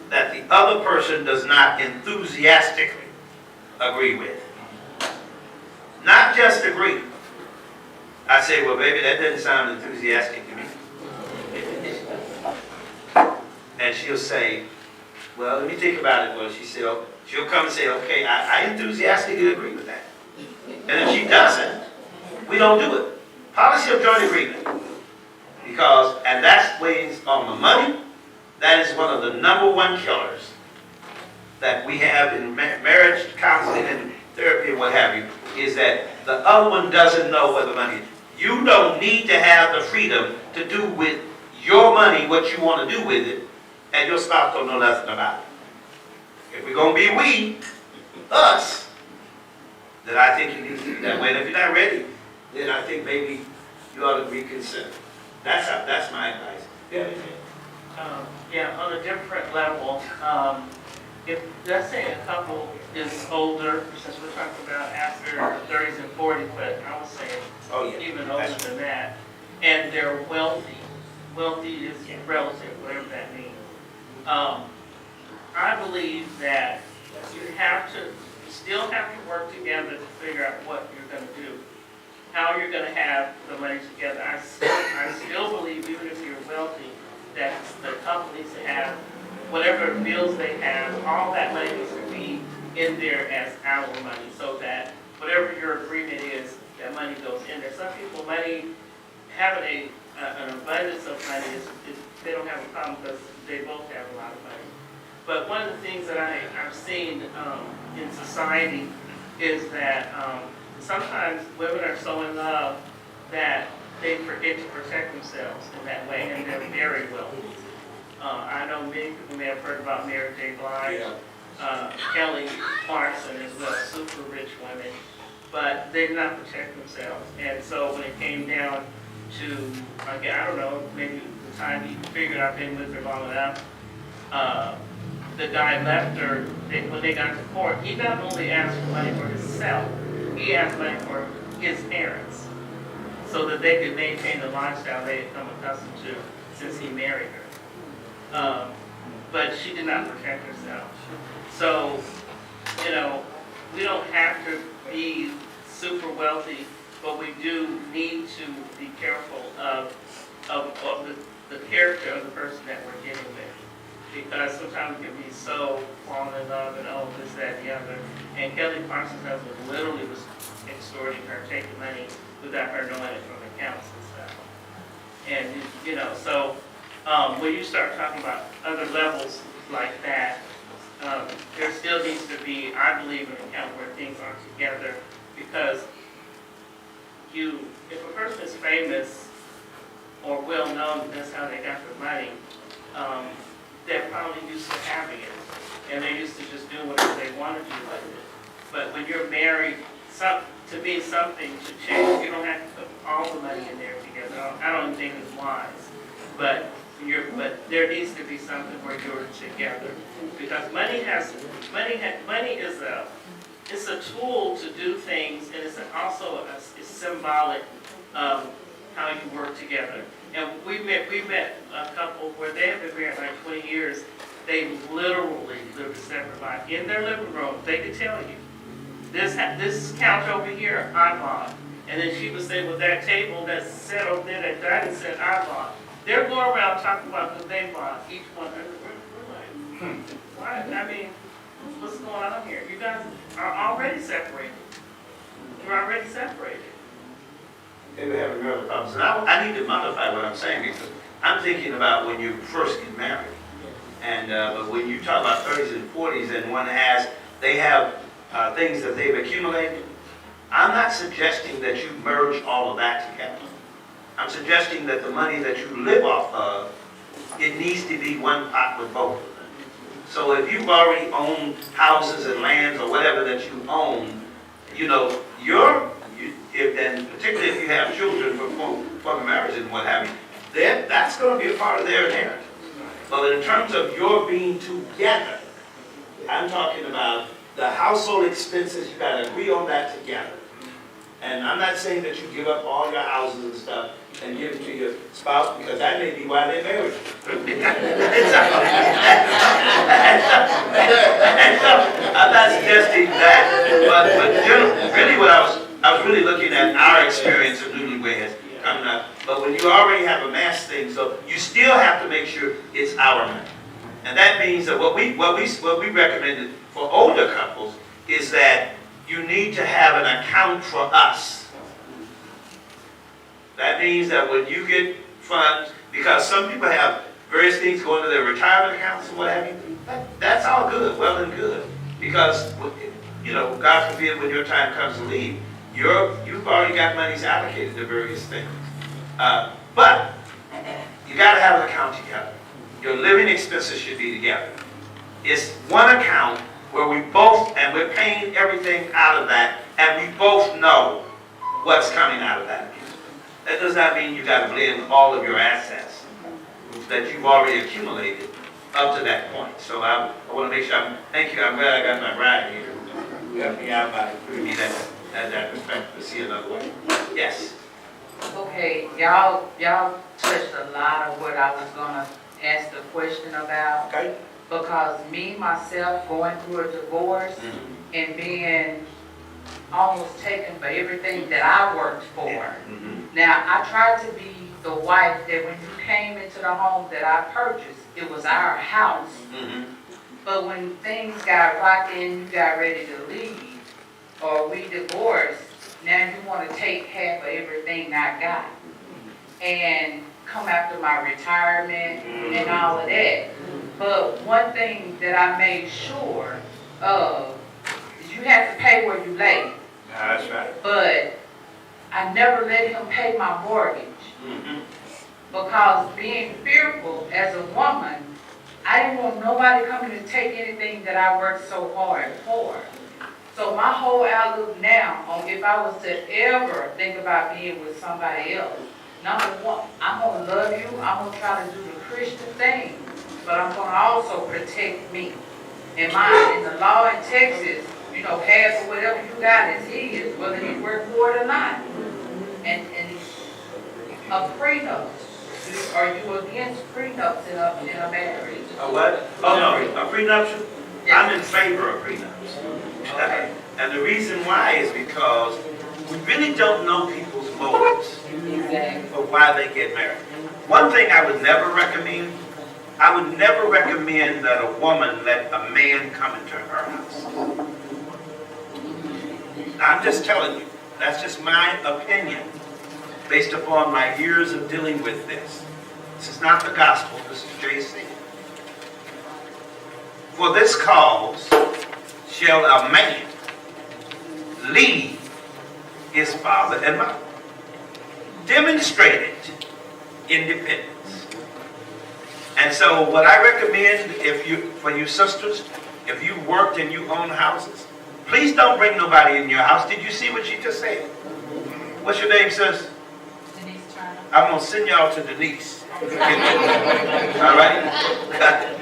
that the other person does not enthusiastically agree with. Not just agree. I say, well, baby, that doesn't sound enthusiastic to me. And she'll say, well, let me think about it. Well, she'll come and say, okay, I enthusiastically agree with that. And if she doesn't, we don't do it. Policy of joint agreement. And that's weighs on the money. That is one of the #1 killers that we have in marriage counseling and therapy and what have you, is that the other one doesn't know where the money is. You don't need to have the freedom to do with your money what you want to do with it, and your spouse don't know nothing about it. If we're going to be us, then I think you need to do that way. And if you're not ready, then I think maybe you ought to reconsider. That's my advice. Yeah, on a different level, if, let's say a couple is older, since we're talking about after 30s and 40s, but I would say even older than that, and they're wealthy. Wealthy is relative, whatever that means. I believe that you still have to work together to figure out what you're going to do, how you're going to have the money together. I still believe, even if you're wealthy, that the couple needs to have whatever bills they have, all that money needs to be in there as our money, so that whatever your agreement is, that money goes in there. Some people, having an abundance of money, they don't have a problem because they both have a lot of money. But one of the things that I've seen in society is that sometimes women are so in love that they forget to protect themselves in that way, and they're very wealthy. I know many people may have heard about Mary J. Blige, Kelly Clarkson as well, super rich women, but they did not protect themselves. And so when it came down to, again, I don't know, maybe the time he figured I've been with her long enough, the guy left her. When they got to court, he not only asked for money for himself, he asked money for his parents, so that they could maintain the lifestyle they had come accustomed to since he married her. But she did not protect herself. So, we don't have to be super wealthy, but we do need to be careful of the character of the person that we're dealing with. Because sometimes we can be so falling in love and this, that, and the other. And Kelly Clarkson's husband literally was extorting her, taking money without her knowing it from accounts and stuff. And, so when you start talking about other levels like that, there still needs to be, I believe, an account where things are together, because if a person is famous or well known, that's how they got their money, they're probably used to having it, and they're used to just doing whatever they want to do with it. But when you're married, to me, something should change. You don't have to put all the money in there together. I don't think it's wise, but there needs to be something where you're together, because money is a tool to do things, and it's also a symbolic of how you work together. And we met a couple where they have been married like 20 years. They literally lived a separate life. In their living room, they could tell you, this couch over here, I bought. And then she would say, well, that table that's set over there, that dining set, I bought. They're going around talking about what they bought, each one. Right, I mean, what's going on here? You guys are already separated. You're already separated. They were having real problems. And I need to modify what I'm saying because I'm thinking about when you first get married. And but when you talk about 30s and 40s and they have things that they've accumulated, I'm not suggesting that you merge all of that together. I'm suggesting that the money that you live off of, it needs to be one pot with both of them. So if you've already owned houses and lands or whatever that you own, you know, and particularly if you have children from marriage and what have you, that's going to be a part of their inheritance. But in terms of your being together, I'm talking about the household expenses, you got to agree on that together. And I'm not saying that you give up all your houses and stuff and give it to your spouse, because that may be why they're married. I'm not suggesting that, but really what I was really looking at our experience of newlyweds coming up. But when you already have amassed things, so you still have to make sure it's our money. And that means that what we recommended for older couples is that you need to have an account for us. That means that when you get funds, because some people have various things going to their retirement accounts and what have you, that's all good, well and good. Because, you know, God forbid when your time comes to leave, you've already got monies allocated to various things. But you got to have an account together. Your living expenses should be together. It's one account where we're paying everything out of that, and we both know what's coming out of that. That does not mean you got to blend all of your assets that you've already accumulated up to that point. So I want to make sure, thank you, I'm glad I got my bride here. You helped me out by giving me that perspective to see another way. Yes? Okay, y'all touched a lot of what I was gonna ask the question about. Okay. Because me, myself, going through a divorce and being almost taken for everything that I worked for. Now, I tried to be the wife that when you came into the home that I purchased, it was our house. But when things got rocky and you got ready to leave, or we divorced, now you want to take half of everything I got and come after my retirement and all of that. But one thing that I made sure of is you have to pay where you lay. That's right. But I never let him pay my mortgage. Because being fearful as a woman, I didn't want nobody coming to take anything that I worked so hard for. So my whole outlook now on if I was to ever think about being with somebody else, number one, I'm going to love you, I'm going to try to do the Christian thing, but I'm going to also protect me. And in the law in Texas, you know, half of whatever you got is his, whether you work for it or not. And a prenup, are you against prenups in a marriage? A what? Oh, no, a prenuptial? Yes. I'm in favor of prenups. Okay. And the reason why is because we really don't know people's motives for why they get married. One thing I would never recommend, that a woman let a man come into her house. I'm just telling you, that's just my opinion, based upon my years of dealing with this. This is not the gospel, this is JC. For this cause shall a man leave his father and mother. Demonstrated independence. And so what I recommend for you sisters, if you worked and you own houses, please don't bring nobody in your house. Did you see what she just said? What's your name, sis? Denise Turner. I'm going to send y'all to Denise. All right?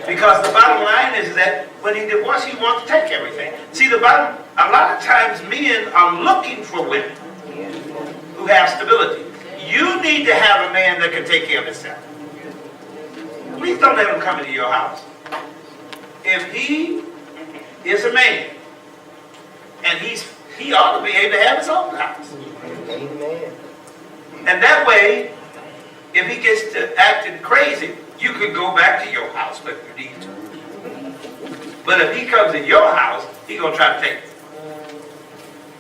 Because the bottom line is that when he divorced, he wants to take everything. See, a lot of times men are looking for women who have stability. You need to have a man that can take care of himself. Please don't let him come into your house. If he is a man, and he ought to be able to have his own house. And that way, if he gets to acting crazy, you could go back to your house if you need to. But if he comes in your house, he gonna try to take it.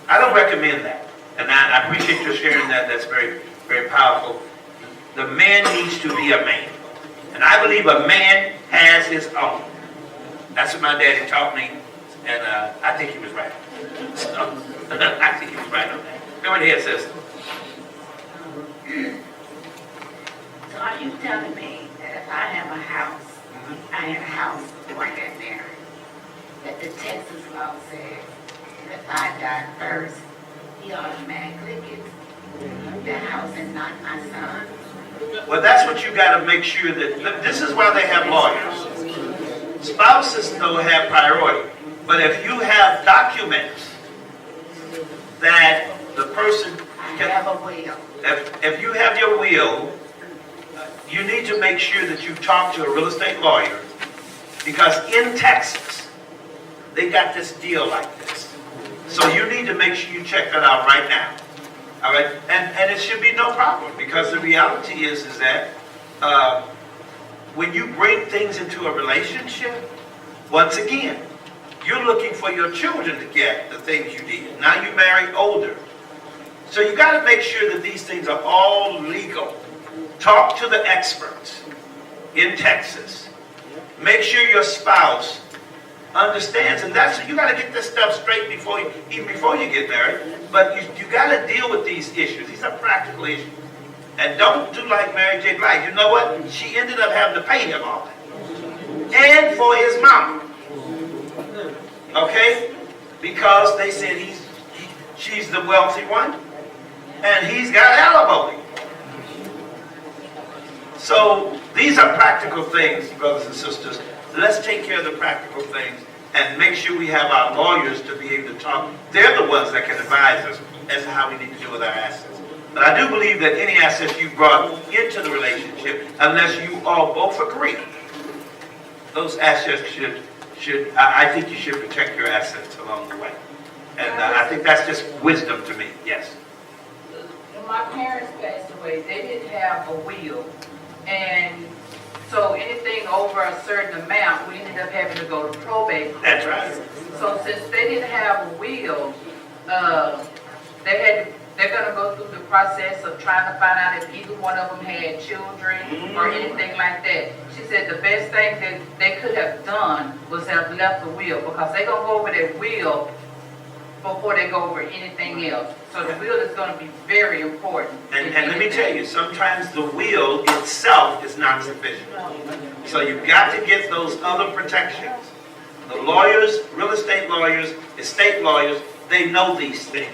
I don't recommend that. And I appreciate you sharing that. That's very, very powerful. The man needs to be a man. And I believe a man has his own. That's what my daddy taught me. And I think he was right. So, I think he was right on that. Go ahead, sister. So are you telling me that if I have a house, I had a house before I got married, that the Texas law says that if I die first, he automatically gets the house and not my son? Well, that's what you got to make sure that, this is why they have lawyers. Spouses, though, have priority. But if you have documents that the person I can, have a will. if you have your will, you need to make sure that you talk to a real estate lawyer, because in Texas, they got this deal like this. So you need to make sure you check that out right now. All right, and it should be no problem, because the reality is that when you bring things into a relationship, once again, you're looking for your children to get the things you did. Now you marry older. So you got to make sure that these things are all legal. Talk to the experts in Texas. Make sure your spouse understands, and that's, you got to get this stuff straight before you, even before you get married. But you got to deal with these issues. These are practical issues. And don't do like Mary J. Blige. You know what? She ended up having to pay him all that. And for his mama. Okay? Because they said she's the wealthy one, and he's got alimony. So these are practical things, brothers and sisters. Let's take care of the practical things and make sure we have our lawyers to be able to talk. They're the ones that can advise us as to how we need to deal with our assets. But I do believe that any assets you brought into the relationship, unless you all both agree, those assets I think you should protect your assets along the way. And I think that's just wisdom to me, yes. When my parents passed away, they didn't have a will. And so anything over a certain amount, we ended up having to go to probate. That's right. So since they didn't have a will, they're gonna go through the process of trying to find out if either one of them had children or anything like that. She said the best thing that they could have done was have left the will, because they're gonna go over their will before they go over anything else. So the will is gonna be very important. And let me tell you, sometimes the will itself is not sufficient. So you've got to get those other protections. The lawyers, real estate lawyers, estate lawyers, they know these things.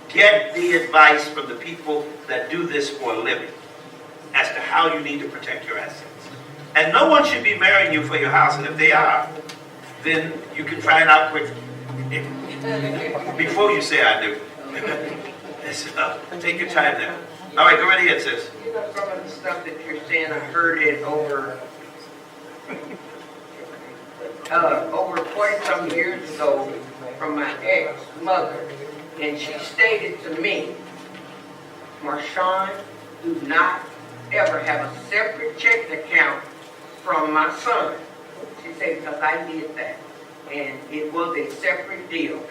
Get the advice from the people that do this for a living as to how you need to protect your assets. And no one should be marrying you for your house, and if they are, then you can find out quickly. Before you say I do. Take your time now. All right, go right ahead, sis. You know, some of the stuff that you're saying, I heard it over 40-some years ago from my ex-mother. And she stated to me, Marshawn, do not ever have a separate check account from my son. She said, because I did that. And it was a separate deal.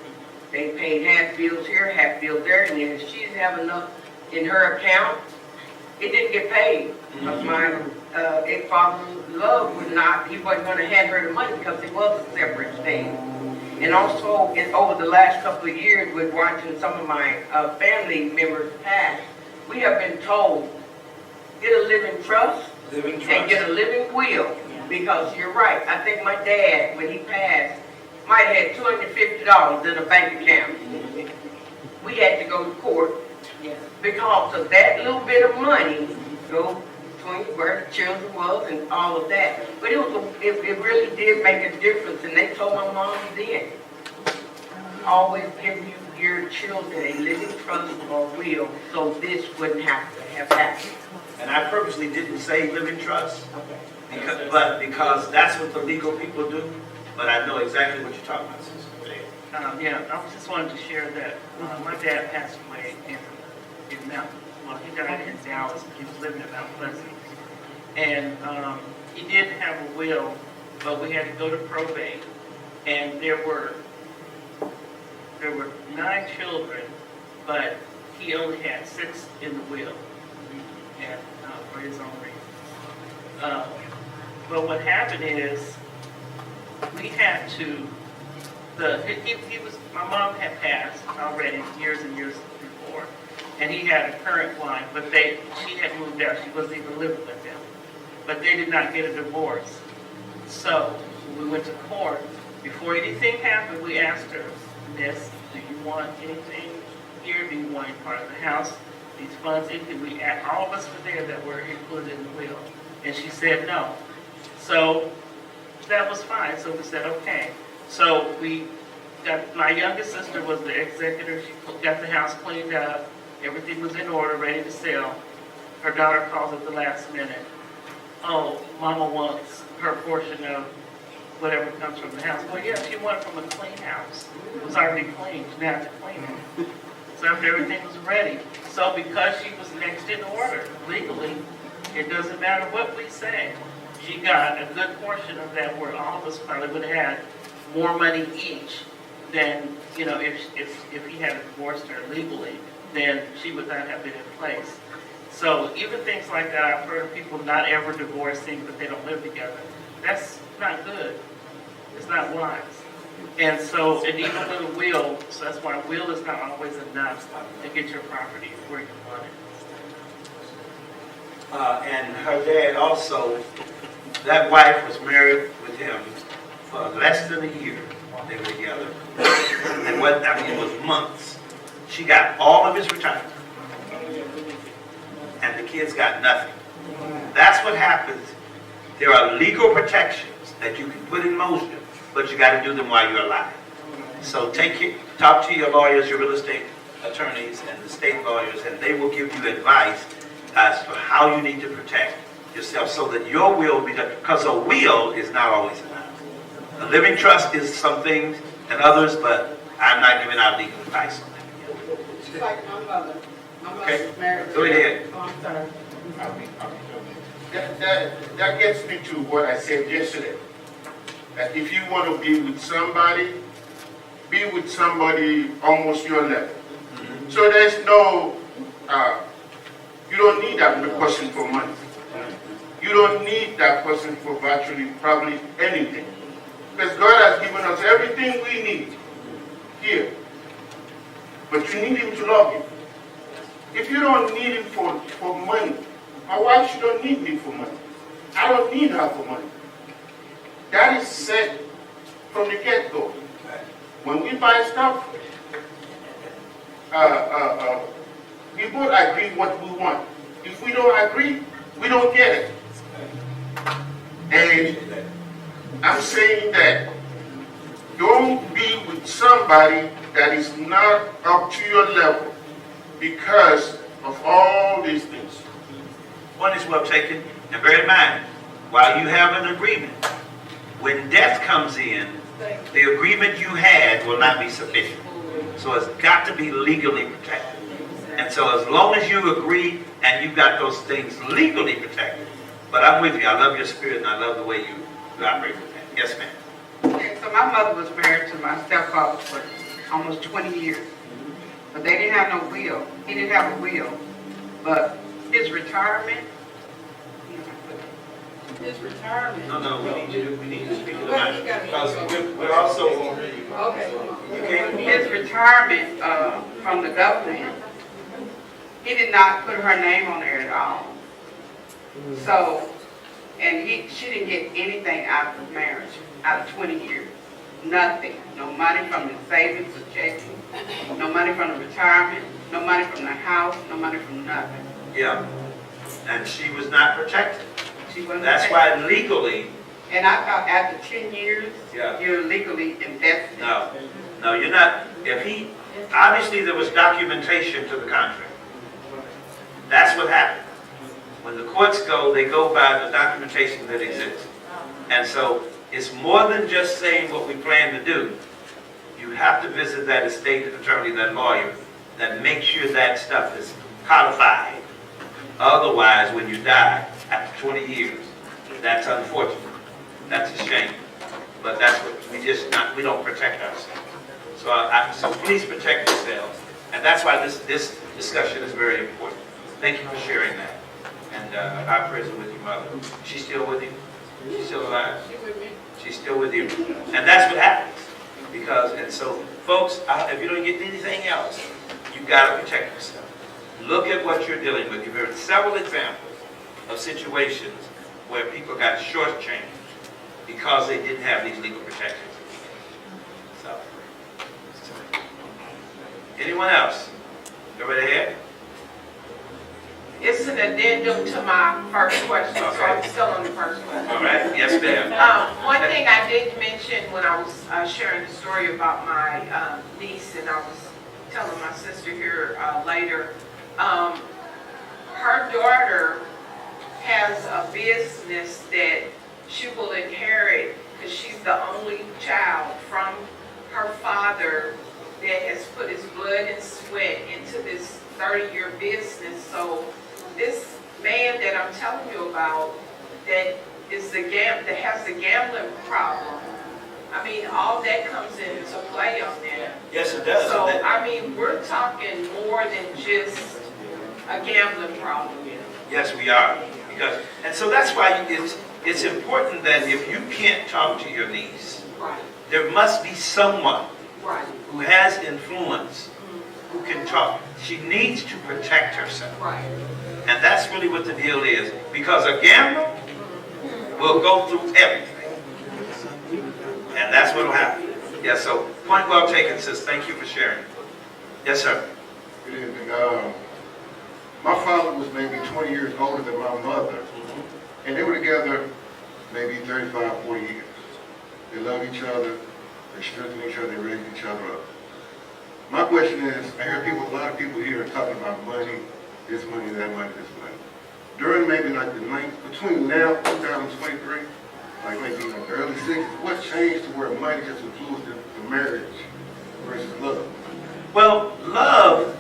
They paid half bills here, half bills there, and if she didn't have enough in her account, it didn't get paid. Because my ex-father's love would not, he wasn't going to hand her the money because it was a separate thing. And also, over the last couple of years, with watching some of my family members pass, we have been told, get a living trust and get a living will. Because you're right, I think my dad, when he passed, might have had $250 in a bank account. We had to go to court because of that little bit of money, go between where the children was and all of that. But it really did make a difference, and they told my mom then, always give your children a living trust or will, so this wouldn't have to have happened. And I purposely didn't say living trust, because that's what the legal people do. But I know exactly what you're talking about, sister. Yeah, I just wanted to share that my dad passed away in Mount, well, he died in Dallas, he was living in Mount Pleasant. And he did have a will, but we had to go to probate. And there were 9 children, but he only had 6 in the will, and for his own reason. But what happened is, we had to, my mom had passed already years and years before, and he had a current wife, but she had moved out, she wasn't even living with him. But they did not get a divorce. So we went to court. Before anything happened, we asked her, Miss, do you want anything here? Do you want any part of the house? These funds, anything? All of us were there that were included in the will. And she said no. So that was fine. So we said, okay. So my youngest sister was the executor. She got the house cleaned up. Everything was in order, ready to sell. Her daughter calls at the last minute. Oh, Mama wants her portion of whatever comes from the house. Well, yeah, she wanted from a clean house. It was already clean. She didn't have to clean it. So after everything was ready. So because she was next in order legally, it doesn't matter what we say. She got a good portion of that, where all of us probably would have had more money each than, if he had divorced her legally, then she would not have been in place. So even things like that, I've heard of people not ever divorcing, but they don't live together. That's not good. It's not wise. And so, and even with a will, so that's why a will is not always enough to get your property where you want it. And her dad also, that wife was married with him for less than a year they were together. And it was months. She got all of his retirement. And the kids got nothing. That's what happens. There are legal protections that you can put in motion, but you got to do them while you're alive. So talk to your lawyers, your real estate attorneys, and the state lawyers, and they will give you advice as to how you need to protect yourself so that your will will be done. Because a will is not always enough. A living trust is some things and others, but I'm not giving out legal advice on that. She's like my mother. My Okay. mother's married. Go ahead. Oh, I'm sorry. That gets me to what I said yesterday. That if you want to be with somebody almost your level. So there's no, you don't need that person for money. You don't need that person for virtually probably anything. Because God has given us everything we need here. But you need Him to love you. If you don't need Him for money, my wife, she don't need me for money. I don't need her for money. That is said from the get-go. When we buy stuff, we both agree what we want. If we don't agree, we don't get it. And I'm saying that don't be with somebody that is not up to your level because of all these things. One is well taken, and bear in mind, while you have an agreement, when death comes in, the agreement you had will not be sufficient. So it's got to be legally protected. And so as long as you agree and you've got those things legally protected, but I'm with you, I love your spirit and I love the way you operate with that. Yes, ma'am. Okay, so my mother was married to my stepfather for almost 20 years. But they didn't have no will. He didn't have a will. But his retirement, No, we need to speak to the mic. Because we're also, his retirement from the government, he did not put her name on there at all. So, and she didn't get anything out of the marriage, out of 20 years. Nothing. No money from the savings or checking, no money from the retirement, no money from the house, no money from nothing. yeah, and she was not protected. She wasn't That's protected. why legally, And I thought after 10 years, Yeah. you're legally invested. no, you're not. Obviously there was documentation to the contrary. That's what happened. When the courts go, they go by the documentation that exists. And so it's more than just saying what we plan to do. You have to visit that estate attorney, that lawyer, that makes sure that stuff is codified. Otherwise, when you die after 20 years, that's unfortunate. That's a shame. but that's what, we don't protect ourselves. So please protect yourselves. And that's why this discussion is very important. Thank you for sharing that. And our prayers are with your mother. She's still with you? She's still alive? She's still with you. And that's what happens. And so, folks, if you don't get anything else, you've got to protect yourself. Look at what you're dealing with. You've heard several examples of situations where people got shortchanged because they didn't have these legal protections. So, anyone else? Go right ahead. It's an addendum to my first question, so I'm still on the first question. All right. Yes, ma'am. One thing I did mention when I was sharing the story about my niece, and I was telling my sister here later, her daughter has a business that she will inherit because she's the only child from her father that has put his blood and sweat into this 30-year business. So this man that I'm telling you about that has the gambling problem, I mean, all that comes into play on that. Yes, it does. So, I mean, we're talking more than just a gambling problem. Yes, we are. And so that's why it's important that if you can't talk to your niece, Right. there must be someone Right. who has influence who can talk. She needs to protect herself. Right. And that's really what the deal is. Because a gambler will go through everything. And that's what will happen. Yes, so point well taken, sis. Thank you for sharing. Yes, sir. Good evening. My father was maybe 20 years older than my mother, and they were together maybe 35, 40 years. They love each other, they strengthen each other, they raise each other up. My question is, I hear a lot of people here talking about money, this money, that money, this money. During maybe like between now and 2023, like maybe like the early 60s, what changed to where money just influenced the marriage versus love? Well, love,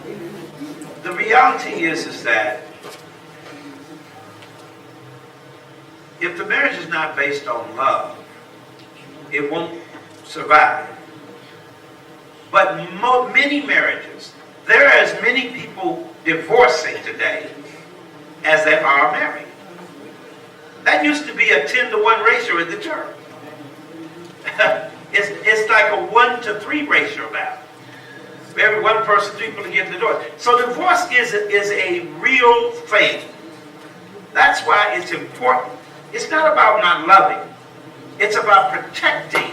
the reality is that if the marriage is not based on love, it won't survive. But many marriages, there are as many people divorcing today as there are married. That used to be a 10-to-1 ratio in the church. It's like a 1-to-3 ratio now. Every one person, 3 people get divorced. So divorce is a real thing. That's why it's important. It's not about not loving. It's about protecting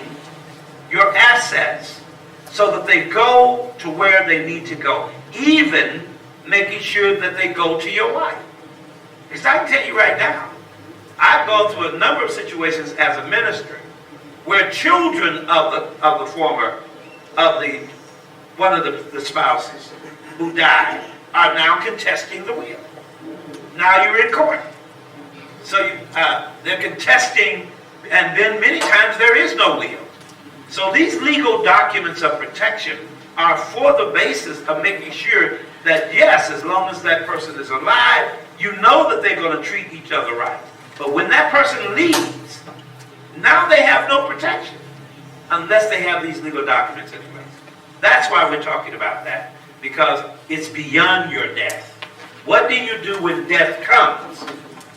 your assets so that they go to where they need to go. Even making sure that they go to your wife. Because I can tell you right now, I've gone through a number of situations as a minister where children of one of the spouses who died are now contesting the will. Now you're in court. So they're contesting, and then many times there is no will. So these legal documents of protection are for the basis of making sure that, yes, as long as that person is alive, you know that they're going to treat each other right. But when that person leaves, now they have no protection unless they have these legal documents in place. That's why we're talking about that, because it's beyond your death. What do you do when death comes?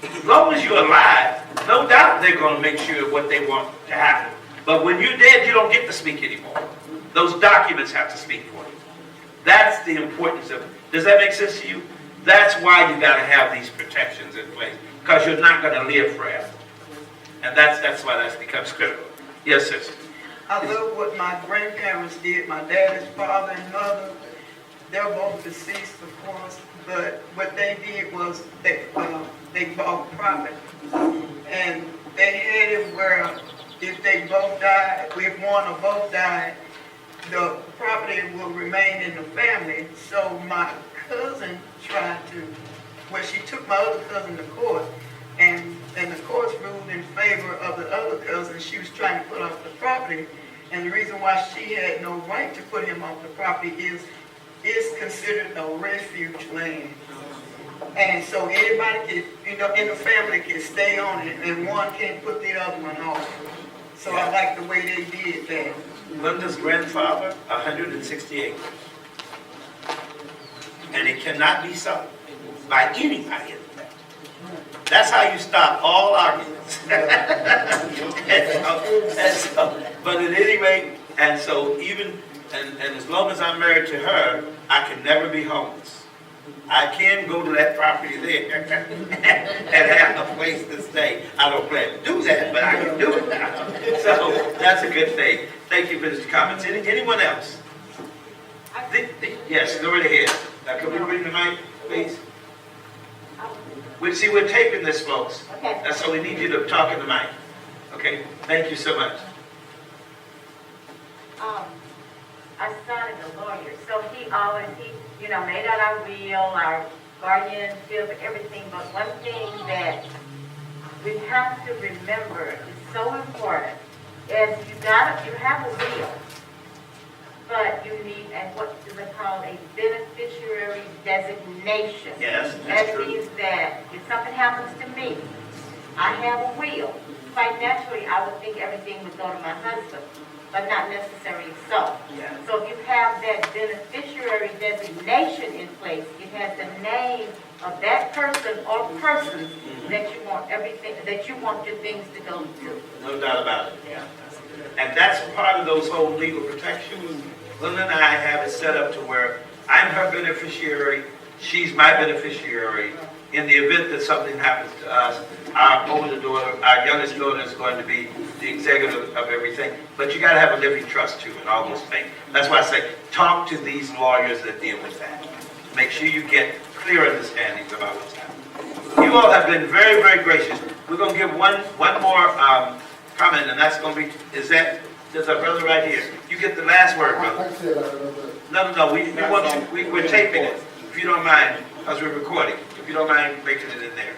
As long as you're alive, no doubt they're going to make sure what they want to happen. But when you're dead, you don't get to speak anymore. Those documents have to speak for you. That's the importance of it. Does that make sense to you? That's why you got to have these protections in place, because you're not going to live forever. And that's why that becomes critical. Yes, sister. I love what my grandparents did. My dad's father and mother, they're both deceased, of course, but what they did was they bought property. And they had it where if they both died, if one or both died, the property will remain in the family. So my cousin tried to, well, she took my other cousin to court, and the courts ruled in favor of the other cousin. She was trying to put off the property, and the reason why she had no right to put him off the property is it's considered a refuge land. And so anybody can, in the family can stay on it, and one can't put the other one off. So I like the way they did that. Glenda's grandfather, 160 acres. And it cannot be sold by anybody. That's how you stop all arguments. But at any rate, and so even, and as long as I'm married to her, I can never be homeless. I can go to that property there and have a place to stay. I don't plan to do that, but I can do it now. So that's a good thing. Thank you for these comments. Anyone else? Yes, go right ahead. Now, can we bring the mic, please? We're taping this, folks. Okay. So we need you to talk in the mic. Okay? Thank you so much. Our son is a lawyer, so he made out our will, our guardian bill, everything. But one thing that we have to remember is so important is you have a will, but you need what is it called, a beneficiary designation. Yes, that's That true. means that if something happens to me, I have a will. Quite naturally, I would think everything would go to my husband, but not necessarily so. Yeah. So if you have that beneficiary designation in place, it has the name of that person or persons that you want your things to go to. No doubt about it. Yeah. And that's part of those whole legal protections. Glenda and I have it set up to where I'm her beneficiary, she's my beneficiary. In the event that something happens to us, our older daughter, our youngest daughter is going to be the executive of everything. But you got to have a living trust too and all those things. That's why I say talk to these lawyers that deal with that. Make sure you get clear understandings about what's happening. You all have been very, very gracious. We're going to give one more comment, and that's going to be, there's our brother right here. You get the last word, brother. No, we want you, we're taping it, if you don't mind, because we're recording. If you don't mind making it in there.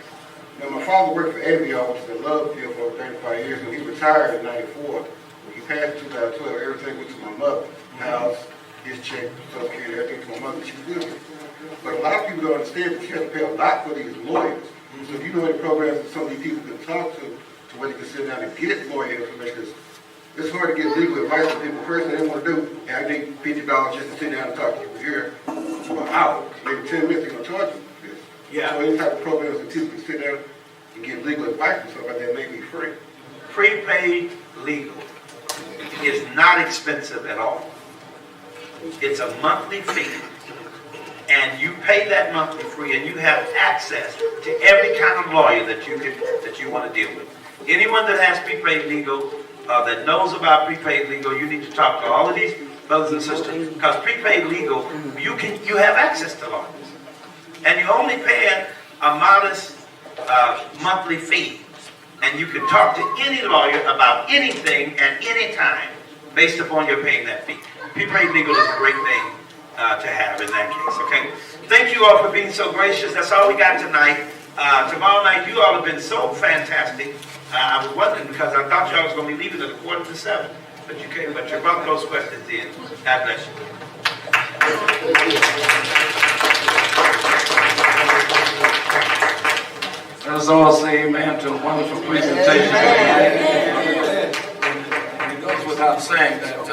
Now, my father worked for Avion, which is a love field for over 35 years, and he retired in '94. When he passed in 2012, everything went to my mother. House, his check, Social Security, everything to my mother. She was good. But a lot of people don't understand that you have to pay a lot for these lawyers. So if you know any programs that some of these people can talk to where they can sit down and get lawyer information, it's hard to get legal advice from people. First thing they want to do, and I need $50 just to sit down and talk to you here for an hour. Maybe 10 minutes, they're going to charge you for this. Yeah. So any type of programs that people can sit down and get legal advice and stuff like that may be free. Prepaid legal is not expensive at all. It's a monthly fee, and you pay that monthly fee, and you have access to every kind of lawyer that you want to deal with. Anyone that has prepaid legal, that knows about prepaid legal, you need to talk to all of these brothers and sisters, because prepaid legal, you have access to lawyers, and you only pay a modest monthly fee, and you can talk to any lawyer about anything at any time based upon your paying that fee. Prepaid legal is a great thing to have in that case, okay? Thank you all for being so gracious. That's all we got tonight. Tomorrow night, you all have been so fantastic. I was wondering because I thought y'all was going to be leaving at 6:45, but you came, but you brought those questions in. God bless you. Let us all say amen to a wonderful presentation tonight. It goes without saying that,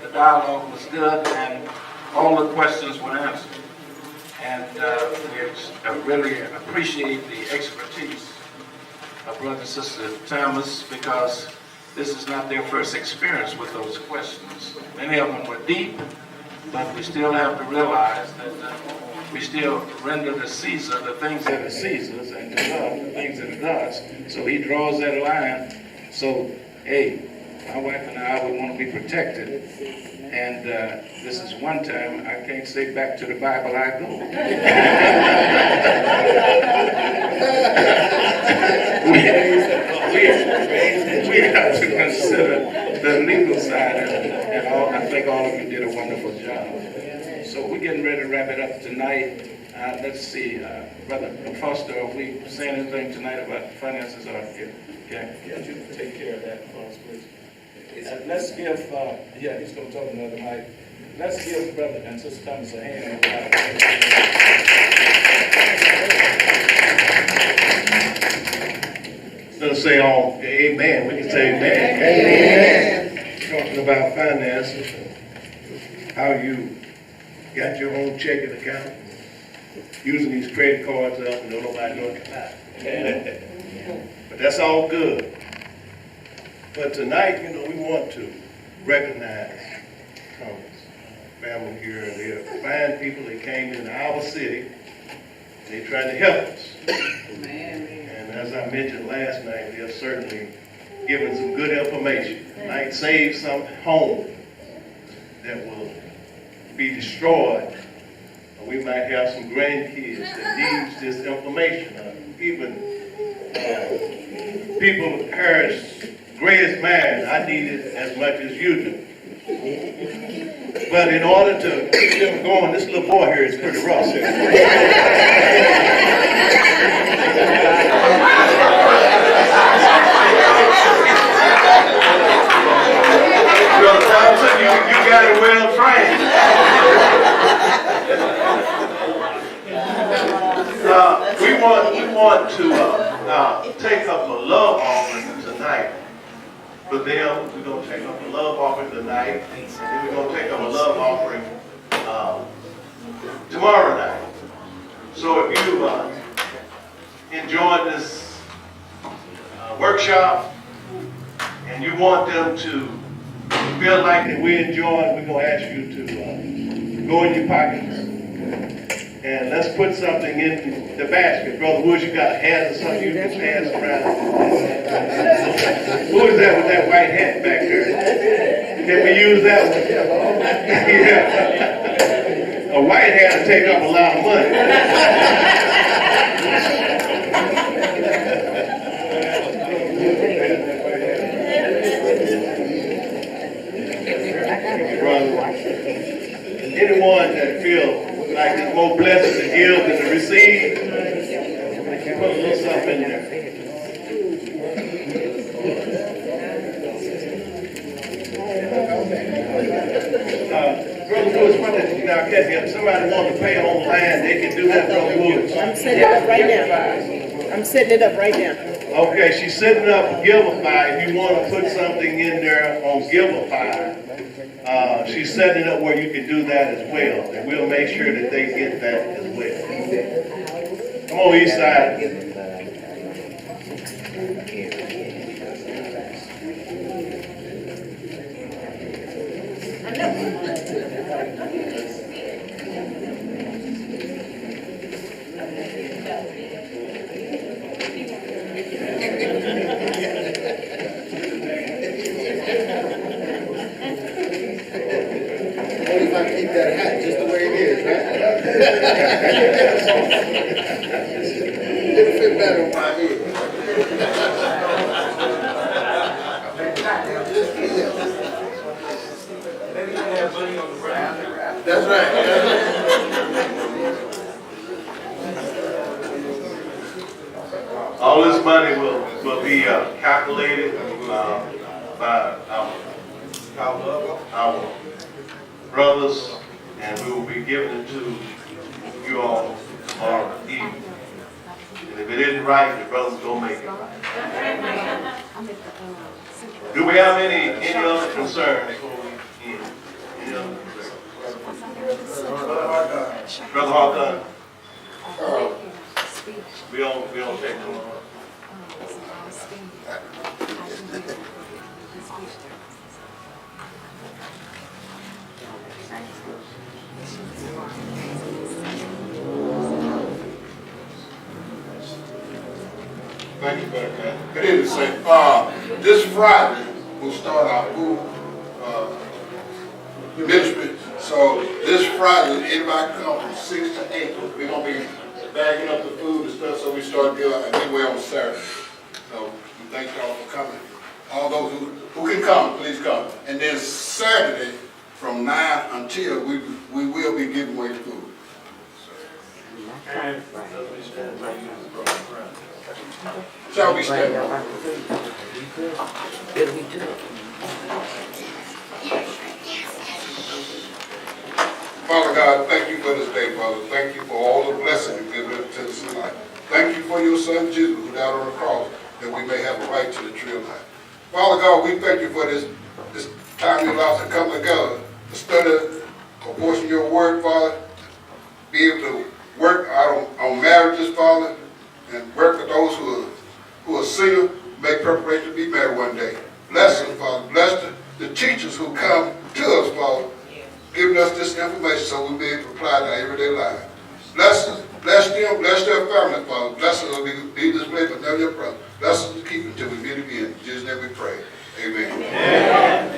the dialogue was good and all the questions were answered. And we really appreciate the expertise of Brother and Sister Thomas, because this is not their first experience with those questions. Many of them were deep, but we still have to realize that we still render to Caesar the things that are Caesar's and to God the things that are God's. So he draws that line. So, hey, my wife and I, we want to be protected. And this is one time I can't say back to the Bible I go. we have to consider the legal side and all. I think all of you did a wonderful job. So we're getting ready to wrap it up tonight. Let's see, Brother Foster, are we saying anything tonight about finances? Yeah, you take care of that for us, please. Let's give, he's going to talk another mic. Let's give Brother and Sister Thomas a hand. Let us say amen. We can say amen. Talking about finances, how you got your own checking account, using these credit cards up and nobody knows about it. But that's all good. But tonight, we want to recognize Thomas, family here, and they're fine people that came into our city, and they're trying to help us. And as I mentioned last night, they're certainly giving some good information. Might save some home that will be destroyed, or we might have some grandkids that needs this information. Even people as great as mine, I need it as much as you do. But in order to keep them going, this little boy here is pretty rough. Brother Thompson, you got it well trained. We want to take up a love offering tonight. For them, we're going to take up a love offering tonight, and we're going to take up a love offering tomorrow night. So if you enjoyed this workshop and you want them to feel like that we enjoyed, we're going to ask you to go in your pockets and let's put something in the basket. Brother Woods, you got a hat or something you can pass around. Who is that with that white hat back there? Can we use that one? Yeah. A white hat will take up a lot of money. Anyone that feels like it's more blessed to give than to receive, put a little something in there. Brother Woods, now if somebody wants to pay online, they can do that, Brother Woods. I'm setting it up right now. I'm setting it up right now. Okay, she's setting up Giveify. If you want to put something in there on Giveify, she's setting it up where you can do that as well. And we'll make sure that they get that as well. Come on, East Side. Keep that hat just the way it is, right? It'll fit better on my head. That's right. All this money will be calculated by our brothers, and we will be giving it to you all tomorrow evening. And if it isn't right, the brothers gonna make it right. Do we have any other concerns before we end? Any other concerns? Brother Hawthorne? We don't take no more. Thank you, Brother Cat. Good evening, Saint. This Friday, we'll start our food ministry. So this Friday, anybody come from 6 to 8, we're going to be bagging up the food and stuff, so we start doing it anyway on Saturday. So we thank y'all for coming. All those who can come, please come. And then Saturday, from 9 until, we will be giving away food. Shall we stand? Father God, thank you for this day, Father. Thank you for all the blessings you've given to us tonight. Thank you for your son, Jesus, who died on the cross that we may have a right to the tree of life. Father God, we thank you for this time you allowed us to come together to study a portion of your word, Father, be able to work out on marriages, Father, and work with those who are single, make preparation to be married one day. Bless them, Father. Bless the teachers who come to us, Father, giving us this information so we'll be able to apply to our everyday life. Bless us, bless them, bless their family, Father. Bless us as we leave this place, but never your brother. Bless us to keep until we meet again. In Jesus' name we pray. Amen. Amen.